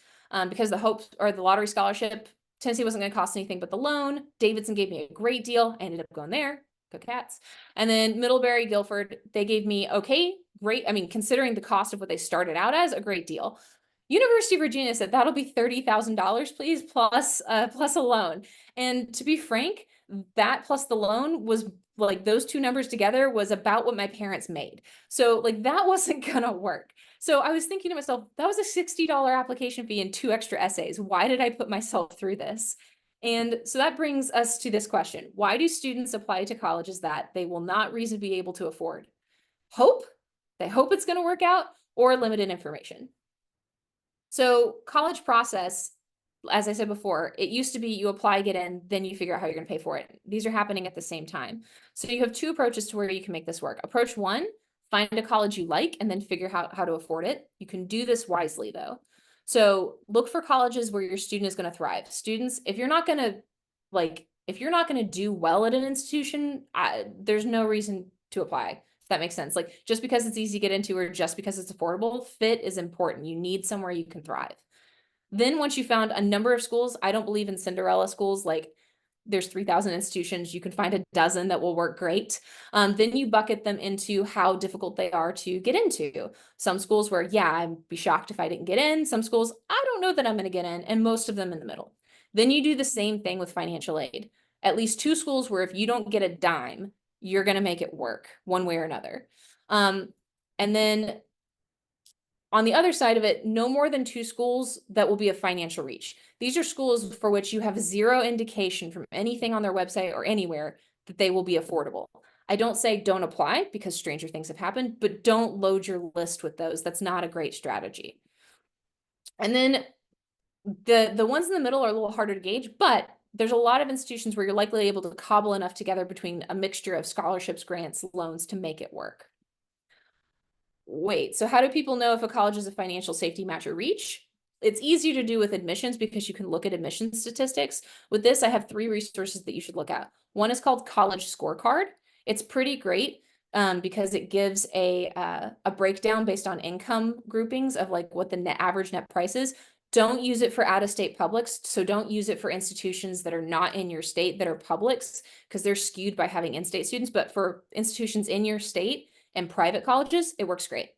because the Hope or the lottery scholarship, Tennessee wasn't going to cost anything but the loan. Davidson gave me a great deal. I ended up going there. Go Cats. And then Middlebury, Guilford, they gave me, okay, great. I mean, considering the cost of what they started out as, a great deal. University of Virginia said that'll be $30,000, please, plus a loan. And to be frank, that plus the loan was like, those two numbers together was about what my parents made. So like that wasn't gonna work. So I was thinking to myself, that was a $60 application fee and 2 extra essays. Why did I put myself through this? And so that brings us to this question: why do students apply to colleges that they will not reasonably be able to afford? Hope, they hope it's going to work out, or limited information. So college process, as I said before, it used to be you apply, get in, then you figure out how you're going to pay for it. These are happening at the same time. So you have 2 approaches to where you can make this work. Approach 1, find a college you like and then figure out how to afford it. You can do this wisely though. So look for colleges where your student is going to thrive. Students, if you're not going to do well at an institution, there's no reason to apply. If that makes sense. Like just because it's easy to get into or just because it's affordable, fit is important. You need somewhere you can thrive. Then once you found a number of schools, I don't believe in Cinderella schools, like there's 3,000 institutions, you can find a dozen that will work great. Then you bucket them into how difficult they are to get into. Some schools where, yeah, I'd be shocked if I didn't get in. Some schools, I don't know that I'm going to get in, and most of them in the middle. Then you do the same thing with financial aid. At least 2 schools where if you don't get a dime, you're going to make it work one way or another. And then on the other side of it, no more than 2 schools that will be a financial reach. These are schools for which you have 0 indication from anything on their website or anywhere that they will be affordable. I don't say don't apply because stranger things have happened, but don't load your list with those. That's not a great strategy. And then the ones in the middle are a little harder to gauge, but there's a lot of institutions where you're likely able to cobble enough together between a mixture of scholarships, grants, loans to make it work. Wait, so how do people know if a college is a financial safety match or reach? It's easier to do with admissions because you can look at admissions statistics. With this, I have 3 resources that you should look at. One is called College Scorecard. It's pretty great because it gives a breakdown based on income groupings of like what the average net price is. Don't use it for out-of-state publics. So don't use it for institutions that are not in your state that are publics because they're skewed by having in-state students. But for institutions in your state and private colleges, it works great.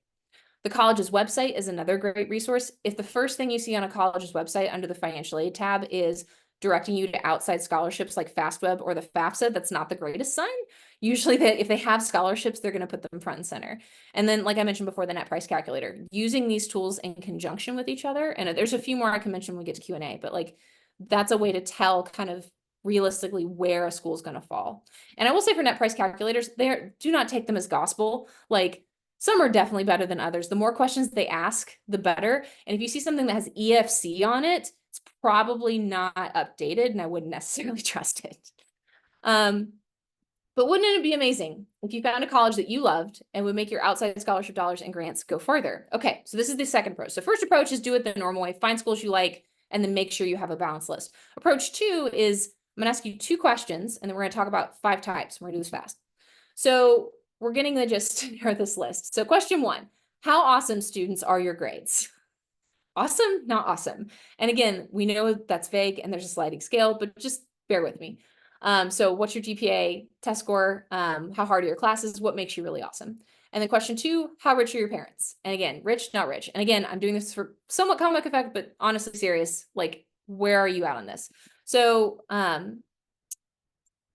The college's website is another great resource. If the first thing you see on a college's website under the financial aid tab is directing you to outside scholarships like FastWeb or the FAFSA, that's not the greatest sign. Usually if they have scholarships, they're going to put them front and center. And then, like I mentioned before, the net price calculator, using these tools in conjunction with each other. And there's a few more I can mention when we get to Q&A, but like that's a way to tell kind of realistically where a school is going to fall. And I will say for net price calculators, do not take them as gospel. Like Some are definitely better than others. The more questions they ask, the better. And if you see something that has EFC on it, it's probably not updated, and I wouldn't necessarily trust it. But wouldn't it be amazing if you found a college that you loved and would make your outside scholarship dollars and grants go further? Okay, so this is the second approach. So first approach is do it the normal way, find schools you like, and then make sure you have a balanced list. Approach 2 is I'm gonna ask you 2 questions, and then we're gonna talk about 5 types. We're gonna do this fast. So we're getting the gist here of this list. So question 1, how awesome, students, are your grades? Awesome, not awesome. And again, we know that's vague and there's a sliding scale, but just bear with me. So what's your GPA, test score? How hard are your classes? What makes you really awesome? And then question 2, how rich are your parents? And again, rich, not rich. And again, I'm doing this for somewhat comic effect, but honestly serious. Like, where are you at on this? So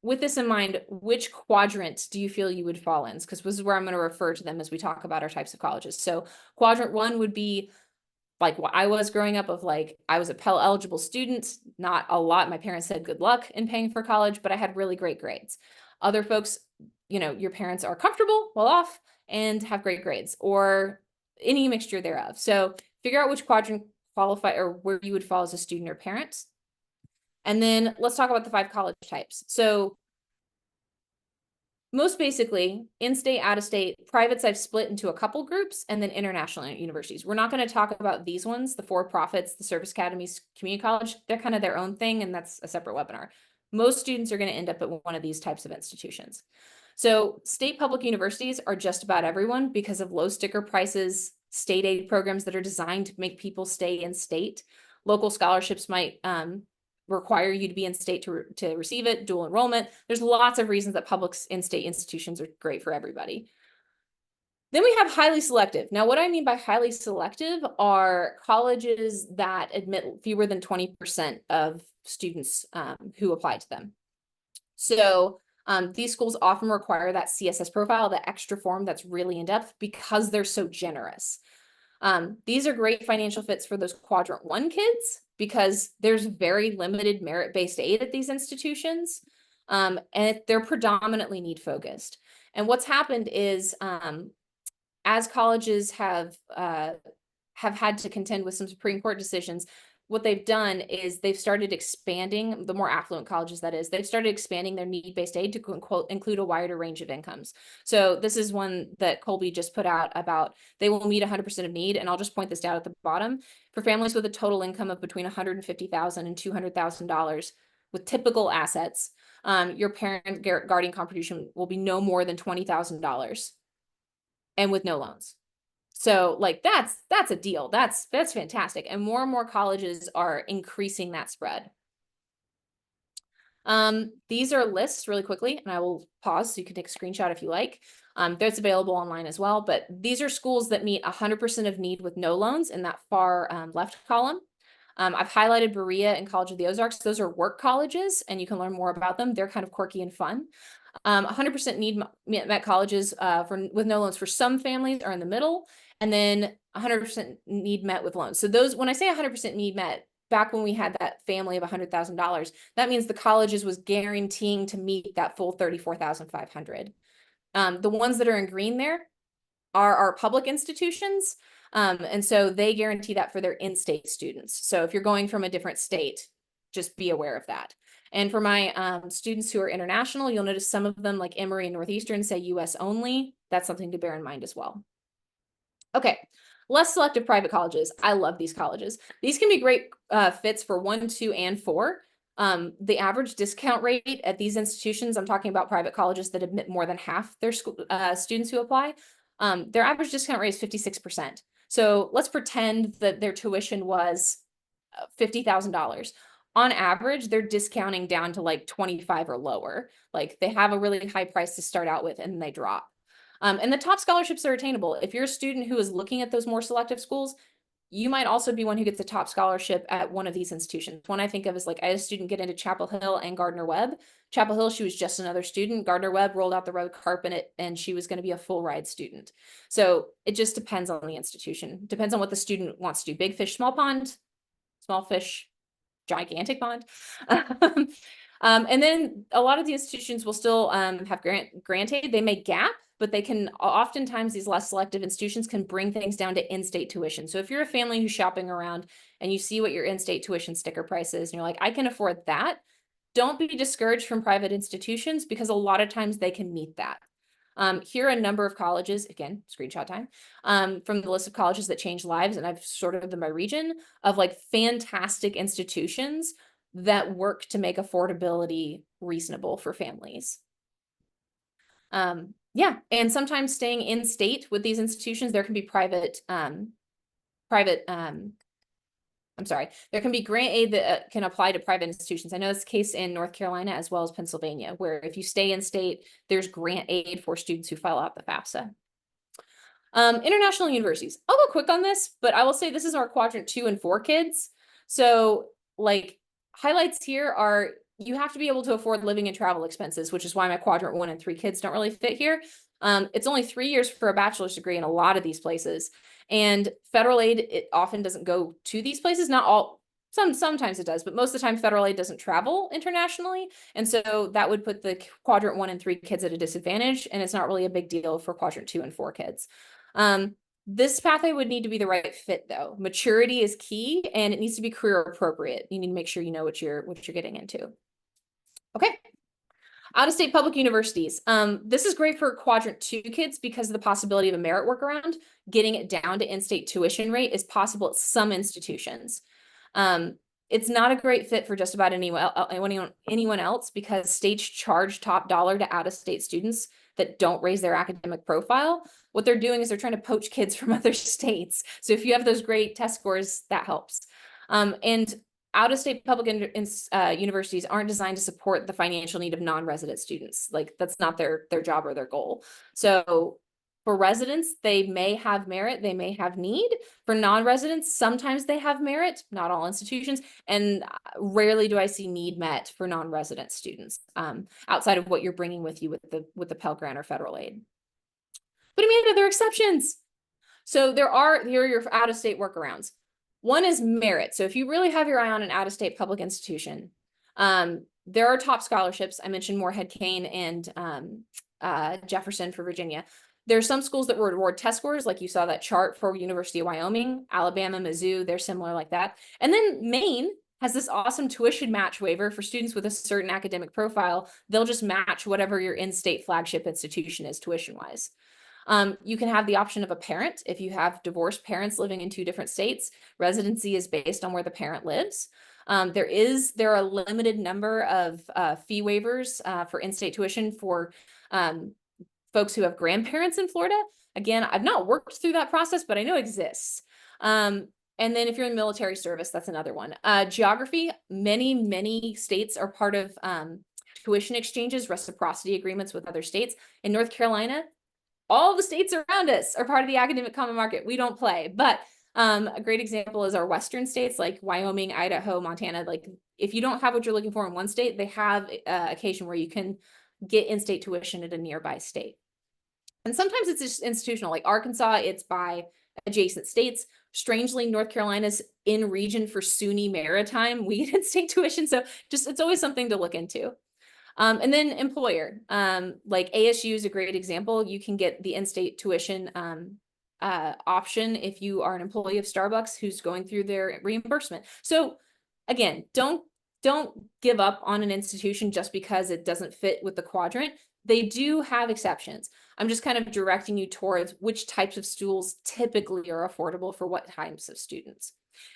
with this in mind, which quadrant do you feel you would fall in? Because this is where I'm going to refer to them as we talk about our types of colleges. So quadrant 1 would be like what I was growing up, of like, I was a Pell eligible student, not a lot. My parents said good luck in paying for college, but I had really great grades. Other folks, you know, your parents are comfortable, well off, and have great grades, or any mixture thereof. So figure out which quadrant qualify or where you would fall as a student or parent. And then let's talk about the 5 college types. So most basically, in-state, out-of-state, privates I've split into a couple groups, and then international universities. We're not going to talk about these ones, the for-profits, the service academies, community college. They're kind of their own thing, and that's a separate webinar. Most students are going to end up at one of these types of institutions. So state public universities are just about everyone because of low sticker prices, state aid programs that are designed to make people stay in state. Local scholarships might require you to be in state to receive it, dual enrollment. There's lots of reasons that public in-state institutions are great for everybody. Then we have highly selective. Now, what I mean by highly selective are colleges that admit fewer than 20% of students who apply to them. So these schools often require that CSS profile, that extra form that's really in-depth, because they're so generous. These are great financial fits for those quadrant 1 kids because there's very limited merit-based aid at these institutions, and they're predominantly need focused. And what's happened is as colleges have had to contend with some Supreme Court decisions, what they've done is they've started expanding, the more affluent colleges that is, they've started expanding their need-based aid to include a wider range of incomes. So this is one that Colby just put out about they will meet 100% of need. And I'll just point this out at the bottom. For families with a total income of between $150,000 and $200,000 with typical assets, your parent guardian contribution will be no more than $20,000 and with no loans. So like that's a deal. That's fantastic. And more colleges are increasing that spread. These are lists really quickly, and I will pause so you can take a screenshot if you like. That's available online as well, but these are schools that meet 100% of need with no loans in that far left column. I've highlighted Berea and College of the Ozarks. Those are work colleges, and you can learn more about them. They're kind of quirky and fun. 100% need met colleges with no loans for some families are in the middle, and then 100% need met with loans. So those, when I say 100% need met, back when we had that family of $100,000, that means the colleges was guaranteeing to meet that full $34,500. The ones that are in green there are our public institutions. And so they guarantee that for their in-state students. So if you're going from a different state, just be aware of that. And for my students who are international, you'll notice some of them like Emory and Northeastern say US only. That's something to bear in mind as well. Okay, less selective private colleges. I love these colleges. These can be great fits for 1, 2, and 4. The average discount rate at these institutions, I'm talking about private colleges that admit more than half their students who apply, their average discount rate is 56%. So let's pretend that their tuition was $50,000. On average, they're discounting down to like 25 or lower. Like they have a really high price to start out with and then they drop. And the top scholarships are attainable. If you're a student who is looking at those more selective schools, you might also be one who gets a top scholarship at one of these institutions. One I think of is like I had a student get into Chapel Hill and Gardner-Webb. Chapel Hill, she was just another student. Gardner-Webb rolled out the red carpet and she was going to be a full ride student. So it just depends on the institution. Depends on what the student wants to do. Big fish, small pond, small fish, gigantic pond. And then a lot of the institutions will still have grant aid. They may gap. but they can oftentimes, these less selective institutions can bring things down to in-state tuition. So if you're a family who's shopping around and you see what your in-state tuition sticker price is and you're like, I can afford that, don't be discouraged from private institutions because a lot of times they can meet that. Here are a number of colleges, again, screenshot time, from the list of colleges that change lives, and I've sorted them by region, of like fantastic institutions that work to make affordability reasonable for families. Yeah, and sometimes staying in state with these institutions, there can be there can be grant aid that can apply to private institutions. I know it's the case in North Carolina as well as Pennsylvania, where if you stay in state, there's grant aid for students who file out the FAFSA. International universities. I'll go quick on this, but I will say this is our quadrant 2 and 4 kids. So like highlights here are you have to be able to afford living and travel expenses, which is why my quadrant 1 and 3 kids don't really fit here. It's only 3 years for a bachelor's degree in a lot of these places. And federal aid, it often doesn't go to these places. Not all, sometimes it does, but most of the time federal aid doesn't travel internationally. And so that would put the quadrant 1 and 3 kids at a disadvantage. And it's not really a big deal for quadrant 2 and 4 kids. This pathway would need to be the right fit though. Maturity is key and it needs to be career appropriate. You need to make sure you know what you're getting into. Okay. Out-of-state public universities. This is great for quadrant 2 kids because of the possibility of a merit workaround. Getting it down to in-state tuition rate is possible at some institutions. It's not a great fit for just about anyone else because states charge top dollar to out-of-state students that don't raise their academic profile. What they're doing is they're trying to poach kids from other states. So if you have those great test scores, that helps. And out-of-state public universities aren't designed to support the financial need of non-resident students. Like that's not their job or their goal. So for residents, they may have merit, they may have need. For non-residents, sometimes they have merit, not all institutions, and rarely do I see need met for non-resident students outside of what you're bringing with you with the Pell Grant or federal aid. But Amanda, there are exceptions. So here are your out-of-state workarounds. One is merit. So if you really have your eye on an out-of-state public institution, there are top scholarships. I mentioned Moorhead Kane and Jefferson for Virginia. There are some schools that reward test scores, like you saw that chart for University of Wyoming, Alabama, Mizzou, they're similar like that. And then Maine has this awesome tuition match waiver for students with a certain academic profile. They'll just match whatever your in-state flagship institution is tuition-wise. You can have the option of a parent. If you have divorced parents living in 2 different states, residency is based on where the parent lives. There are a limited number of fee waivers for in-state tuition for folks who have grandparents in Florida. Again, I've not worked through that process, but I know it exists. And then if you're in military service, that's another one. Geography, many states are part of tuition exchanges, reciprocity agreements with other states. In North Carolina, all the states around us are part of the academic common market. We don't play, but a great example is our Western states like Wyoming, Idaho, Montana. Like if you don't have what you're looking for in one state, they have occasion where you can get in-state tuition at a nearby state. And sometimes it's just institutional, like Arkansas, it's by adjacent states. Strangely, North Carolina's in region for SUNY Maritime. We get in-state tuition, so it's always something to look into. And then employer, like ASU is a great example. You can get the in-state tuition option if you are an employee of Starbucks who's going through their reimbursement. So again, don't give up on an institution just because it doesn't fit with the quadrant. They do have exceptions. I'm just kind of directing you towards which types of schools typically are affordable for what types of students.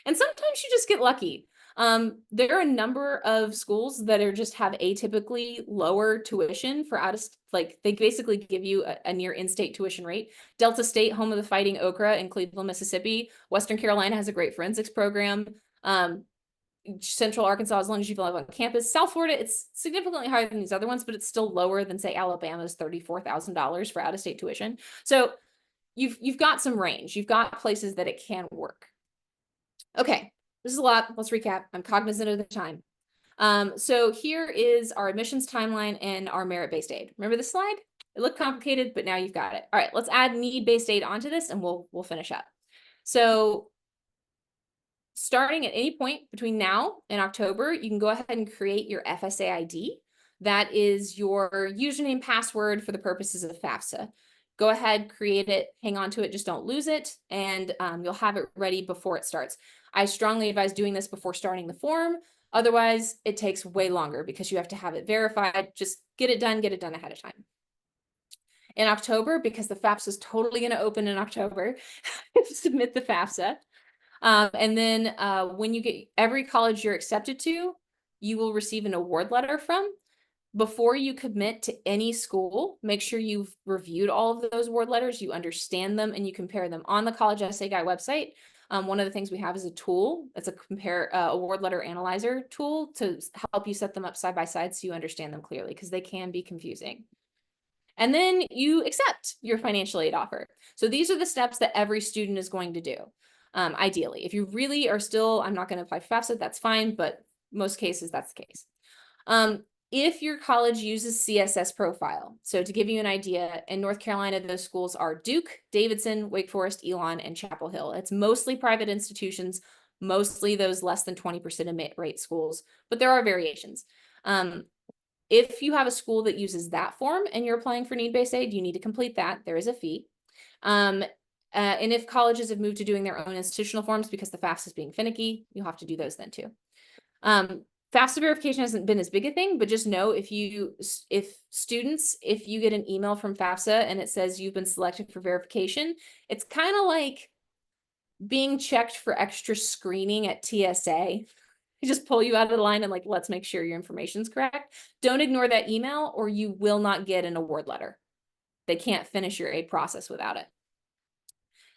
And sometimes you just get lucky. There are a number of schools that just have atypically lower tuition for like they basically give you a near in-state tuition rate. Delta State, home of the Fighting Okra in Cleveland, Mississippi. Western Carolina has a great forensics program. Central Arkansas, as long as you live on campus. South Florida, it's significantly higher than these other ones, but it's still lower than say Alabama's $34,000 for out-of-state tuition. So you've got some range. You've got places that it can work. Okay, this is a lot. Let's recap. I'm cognizant of the time. So here is our admissions timeline and our merit-based aid. Remember this slide? It looked complicated, but now you've got it. All right, let's add need-based aid onto this and we'll finish up. So starting at any point between now and October, you can go ahead and create your FSA ID. That is your username password for the purposes of FAFSA. go ahead, create it, hang on to it, just don't lose it, and you'll have it ready before it starts. I strongly advise doing this before starting the form. Otherwise, it takes way longer because you have to have it verified. Just get it done ahead of time. In October, because the FAFSA is totally going to open in October, submit the FAFSA. And then when you get every college you're accepted to, you will receive an award letter from. Before you commit to any school, make sure you've reviewed all of those award letters, you understand them, and you compare them. On the College Essay Guide website, one of the things we have is a tool. It's a compare award letter analyzer tool to help you set them up side by side so you understand them clearly, because they can be confusing. And then you accept your financial aid offer. So these are the steps that every student is going to do. Ideally, if you really are still, I'm not going to apply for FAFSA, that's fine, but most cases that's the case. If your college uses CSS profile, so to give you an idea, in North Carolina, those schools are Duke, Davidson, Wake Forest, Elon, and Chapel Hill. It's mostly private institutions, mostly those less than 20% admit rate schools, but there are variations. If you have a school that uses that form and you're applying for need-based aid, you need to complete that. There is a fee. And if colleges have moved to doing their own institutional forms because the FAFSA is being finicky, you'll have to do those then too. FAFSA verification hasn't been as big a thing, but just know if you get an email from FAFSA and it says you've been selected for verification, it's kind of like being checked for extra screening at TSA. They just pull you out of the line and like, let's make sure your information's correct. Don't ignore that email or you will not get an award letter. They can't finish your aid process without it.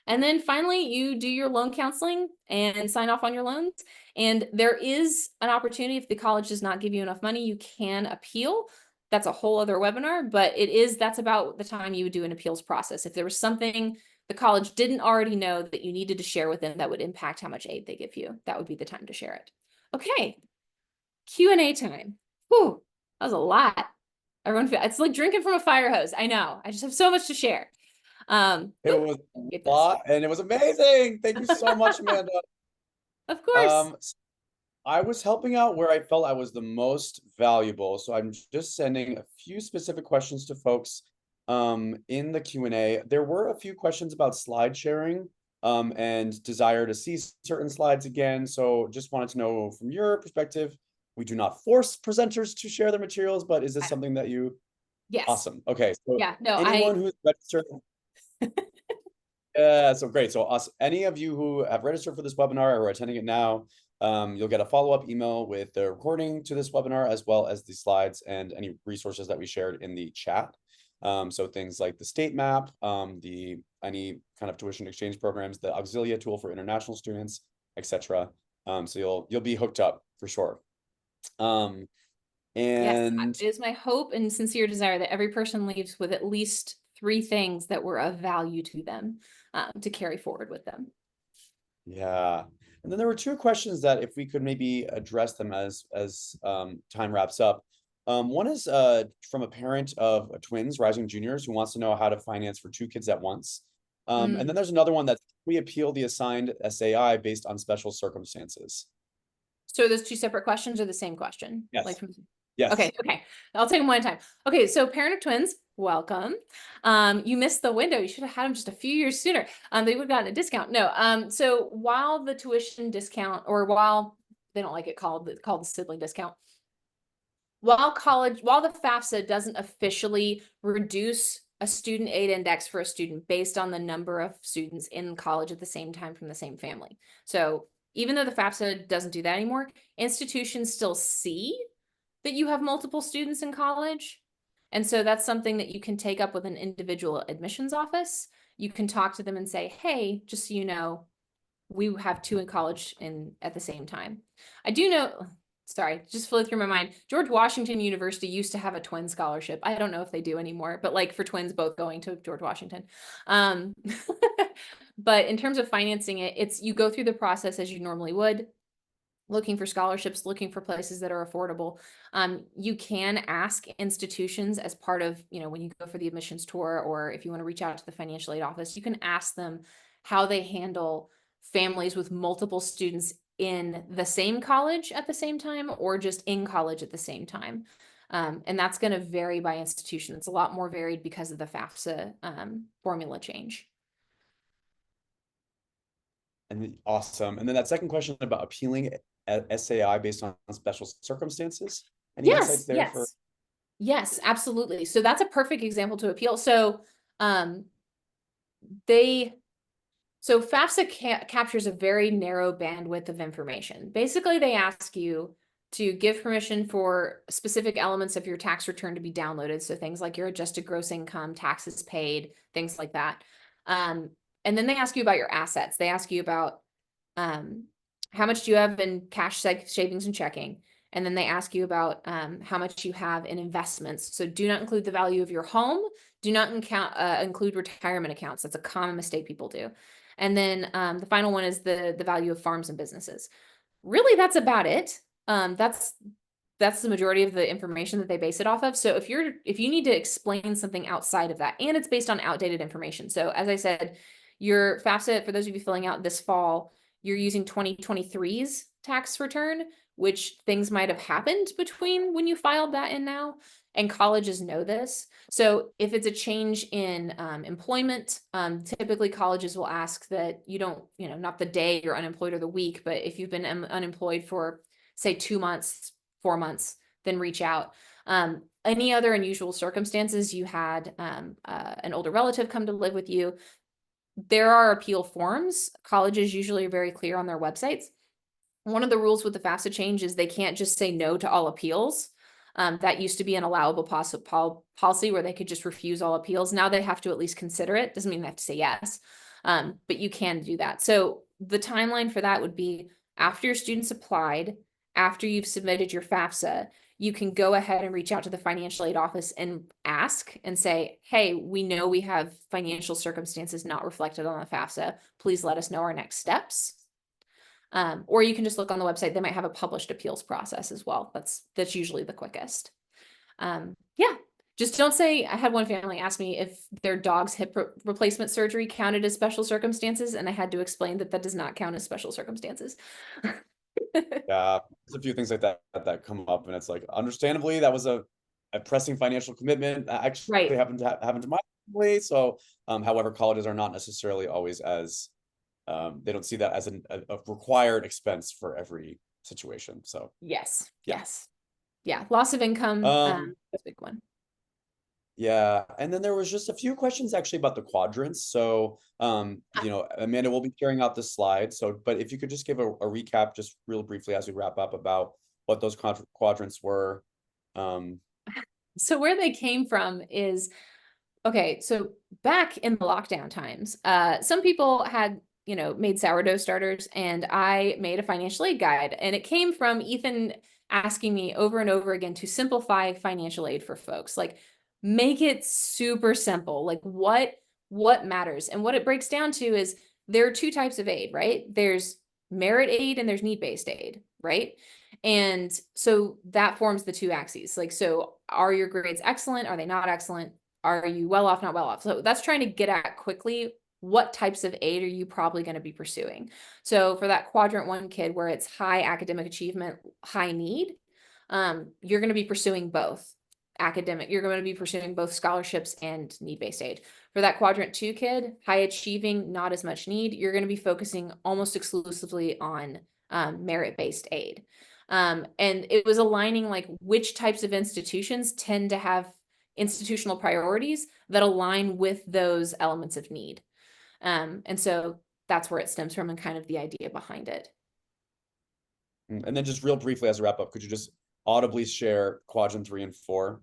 And then finally, you do your loan counseling and sign off on your loans. And there is an opportunity, if the college does not give you enough money, you can appeal. That's a whole other webinar, but that's about the time you would do an appeals process. If there was something the college didn't already know that you needed to share with them that would impact how much aid they give you, that would be the time to share it. Okay, Q&A time. Whew, that was a lot. It's like drinking from a fire hose. I know, I just have so much to share. It was a lot and it was amazing. Thank you so much, Amanda. Of course. I was helping out where I felt I was the most valuable. So I'm just sending a few specific questions to folks in the Q&A. There were a few questions about slide sharing and desire to see certain slides again. So just wanted to know from your perspective, we do not force presenters to share their materials, but is this something that you? Yes. Awesome. Okay. So yeah, no, anyone who's registered. Yeah, so great. So any of you who have registered for this webinar or are attending it now, you'll get a follow-up email with the recording to this webinar, as well as the slides and any resources that we shared in the chat. So things like the state map, any kind of tuition exchange programs, the Auxilia tool for international students, etc. So you'll be hooked up for sure. And yes, it is my hope and sincere desire that every person leaves with at least 3 things that were of value to them to carry forward with them. Yeah. And then there were 2 questions that if we could maybe address them as time wraps up. One is from a parent of twins, rising juniors, who wants to know how to finance for 2 kids at once. And then there's another one that we appeal the assigned SAI based on special circumstances. So are those 2 separate questions or the same question? Yes. Yes. Okay. I'll take them one at a time. Okay, so parent of twins, welcome. You missed the window. You should have had them just a few years sooner. They would have gotten a discount. No. So while the tuition discount, or while they don't like it called the sibling discount, while the FAFSA doesn't officially reduce a student aid index for a student based on the number of students in college at the same time from the same family. So even though the FAFSA doesn't do that anymore, institutions still see that you have multiple students in college. And so that's something that you can take up with an individual admissions office. You can talk to them and say, hey, just so you know, we have 2 in college at the same time. I do know, sorry, just flew through my mind. George Washington University used to have a twin scholarship. I don't know if they do anymore, but like for twins both going to George Washington. But in terms of financing it, you go through the process as you normally would, looking for scholarships, looking for places that are affordable. You can ask institutions as part of, when you go for the admissions tour, or if you want to reach out to the financial aid office, you can ask them how they handle families with multiple students in the same college at the same time, or just in college at the same time. And that's going to vary by institution. It's a lot more varied because of the FAFSA formula change. And awesome. And then that second question about appealing SAI based on special circumstances. Any insights there for? Yes, absolutely. So that's a perfect example to appeal. So FAFSA captures a very narrow bandwidth of information. Basically, they ask you to give permission for specific elements of your tax return to be downloaded. So things like your adjusted gross income, taxes paid, things like that. And then they ask you about your assets. They ask you about how much do you have in cash, savings, and checking. And then they ask you about how much you have in investments. So do not include the value of your home. Do not include retirement accounts. That's a common mistake people do. And then the final one is the value of farms and businesses. Really, that's about it. That's the majority of the information that they base it off of. So if you need to explain something outside of that, and it's based on outdated information. So as I said, your FAFSA, for those of you filling out this fall, you're using 2023's tax return, which things might have happened between when you filed that and now. And colleges know this. So if it's a change in employment, typically colleges will ask that you don't, not the day you're unemployed or the week, but if you've been unemployed for, say, 2 months, 4 months, then reach out. Any other unusual circumstances, you had an older relative come to live with you, there are appeal forms. Colleges usually are very clear on their websites. One of the rules with the FAFSA change is they can't just say no to all appeals. That used to be an allowable policy where they could just refuse all appeals. Now they have to at least consider it. Doesn't mean they have to say yes, but you can do that. So the timeline for that would be after your students applied, after you've submitted your FAFSA, you can go ahead and reach out to the financial aid office and ask and say, hey, we know we have financial circumstances not reflected on the FAFSA. Please let us know our next steps. Or you can just look on the website. They might have a published appeals process as well. That's usually the quickest. Yeah, just don't say, I had one family ask me if their dog's hip replacement surgery counted as special circumstances, and I had to explain that does not count as special circumstances. Yeah, there's a few things like that come up, and it's like, understandably, that was a pressing financial commitment that actually happened to my family. So, however, colleges are not necessarily always as they don't see that as a required expense for every situation. So yes, loss of income, that's a big one. Yeah, and then there was just a few questions actually about the quadrants. So, Amanda will be sharing out the slide. So, but if you could just give a recap, just real briefly as we wrap up about what those quadrants were. So where they came from is, okay, so back in the lockdown times, some people had, made sourdough starters, and I made a financial aid guide, and it came from Ethan asking me over and over again to simplify financial aid for folks. Like, make it super simple. Like what matters. And what it breaks down to is there are two types of aid, right? There's merit aid and there's need-based aid, right? And so that forms the two axes. Like, so are your grades excellent? Are they not excellent? Are you well off, not well off? So that's trying to get at quickly what types of aid are you probably going to be pursuing. So for that quadrant 1 kid where it's high academic achievement, high need, you're going to be pursuing both. You're going to be pursuing both scholarships and need-based aid. For that quadrant 2 kid, high achieving, not as much need, you're going to be focusing almost exclusively on merit-based aid. And it was aligning like which types of institutions tend to have institutional priorities that align with those elements of need. And so that's where it stems from and kind of the idea behind it. And then just real briefly as a wrap up, could you just audibly share quadrant 3 and 4?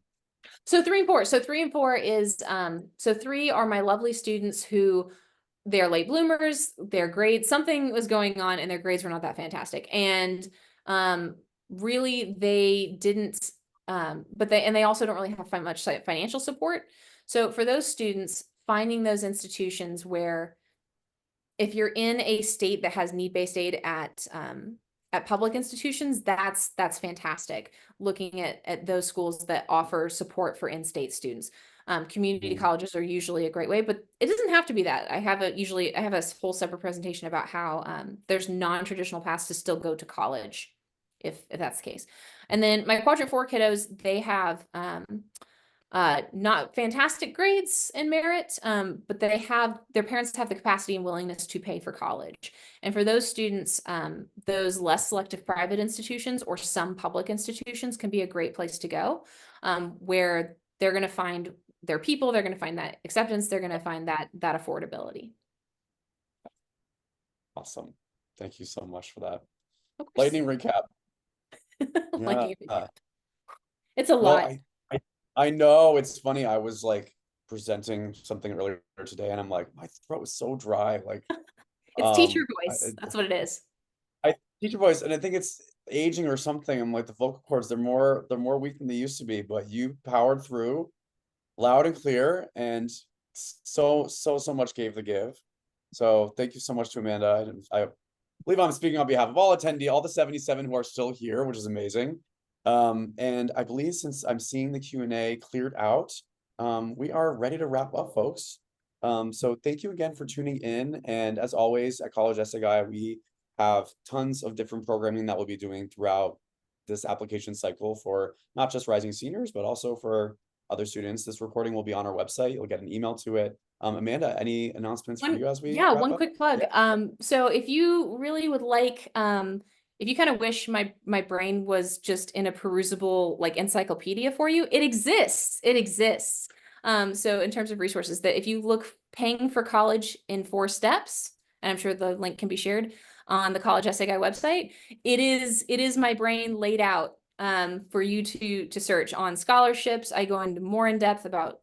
So 3 and 4. So 3 and 4 is, so 3 are my lovely students who they're late bloomers, their grades, something was going on and their grades were not that fantastic. And really they didn't, but they also don't really have much financial support. So for those students, finding those institutions where if you're in a state that has need-based aid at public institutions, that's fantastic. Looking at those schools that offer support for in-state students. Community colleges are usually a great way, but it doesn't have to be that. I have a whole separate presentation about how there's non-traditional paths to still go to college if that's the case. And then my quadrant 4 kiddos, they have not fantastic grades in merit, but their parents have the capacity and willingness to pay for college. And for those students, those less selective private institutions or some public institutions can be a great place to go, where they're going to find their people, they're going to find that acceptance, they're going to find that affordability. Awesome. Thank you so much for that. Of course. Lightning recap. Lightning Yeah. recap. It's a Well, lot. I know it's funny. I was like presenting something earlier today, and I'm like, my throat is so dry. Like, It's teacher voice. That's what it is. Teacher voice, and I think it's aging or something. I'm like, the vocal cords, they're more weak than they used to be, but you powered through loud and clear, and so much gave the give. So thank you so much to Amanda. I believe I'm speaking on behalf of all the 77 who are still here, which is amazing. And I believe since I'm seeing the Q&A cleared out, we are ready to wrap up, folks. So thank you again for tuning in. And as always, at College Essay Guy, we have tons of different programming that we'll be doing throughout this application cycle for not just rising seniors, but also for other students. This recording will be on our website. You'll get an email to it. Amanda, any announcements for you as we wrap one up? quick plug. Yeah. So if you really would like, if you kind of wish my brain was just in a perusable like encyclopedia for you, it exists. It exists. So in terms of resources, that if you look paying for college in 4 steps, and I'm sure the link can be shared on the College Essay Guy website, it is my brain laid out for you to search on scholarships. I go into more in depth about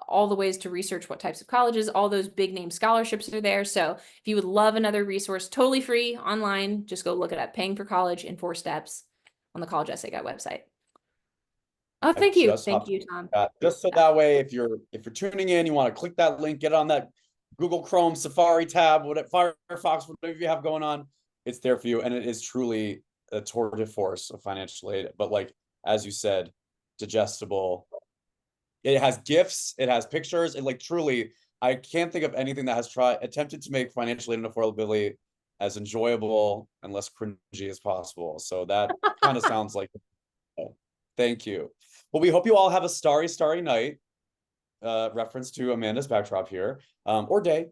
all the ways to research what types of colleges, all those big name scholarships are there. So if you would love another resource, totally free online, just go look it up. Paying for college in 4 steps on the College Essay Guy website. Oh, thank you, Tom. Just so that way, if you're tuning in, you want to click that link, get on that Google Chrome, Safari tab, whatever, Firefox, whatever you have going on, it's there for you. And it is truly a tour de force of financial aid. But like, as you said, digestible. It has GIFs, it has pictures, and like truly, I can't think of anything that has attempted to make financial aid and affordability as enjoyable and less cringy as possible. So that kind of sounds like, thank you. Well, we hope you all have a starry night. Reference to Amanda's backdrop here, or day,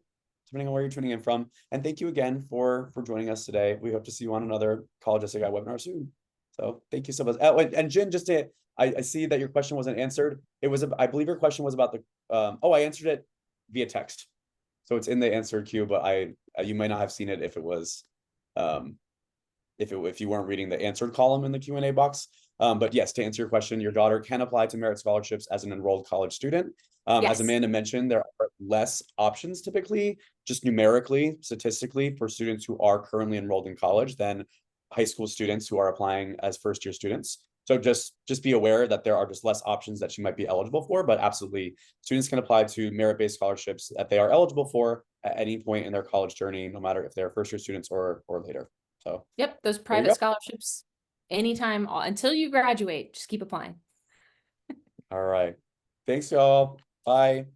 depending on where you're tuning in from. And thank you again for joining us today. We hope to see you on another College Essay Guy webinar soon. So thank you so much. And Jen, just to, I see that your question wasn't answered. It was, I believe your question was about the, I answered it via text. So it's in the answer queue, but you might not have seen it if it was, if you weren't reading the answered column in the Q&A box. But yes, to answer your question, your daughter can apply to merit scholarships as an enrolled college student. Yes. As Amanda mentioned, there are less options typically, just numerically, statistically, for students who are currently enrolled in college than high school students who are applying as first-year students. So just be aware that there are just less options that you might be eligible for, but absolutely, students can apply to merit-based scholarships that they are eligible for at any point in their college journey, no matter if they're first-year students or later. So yep, those private scholarships, anytime until you graduate, just keep applying. All right. Thanks, y'all. Bye.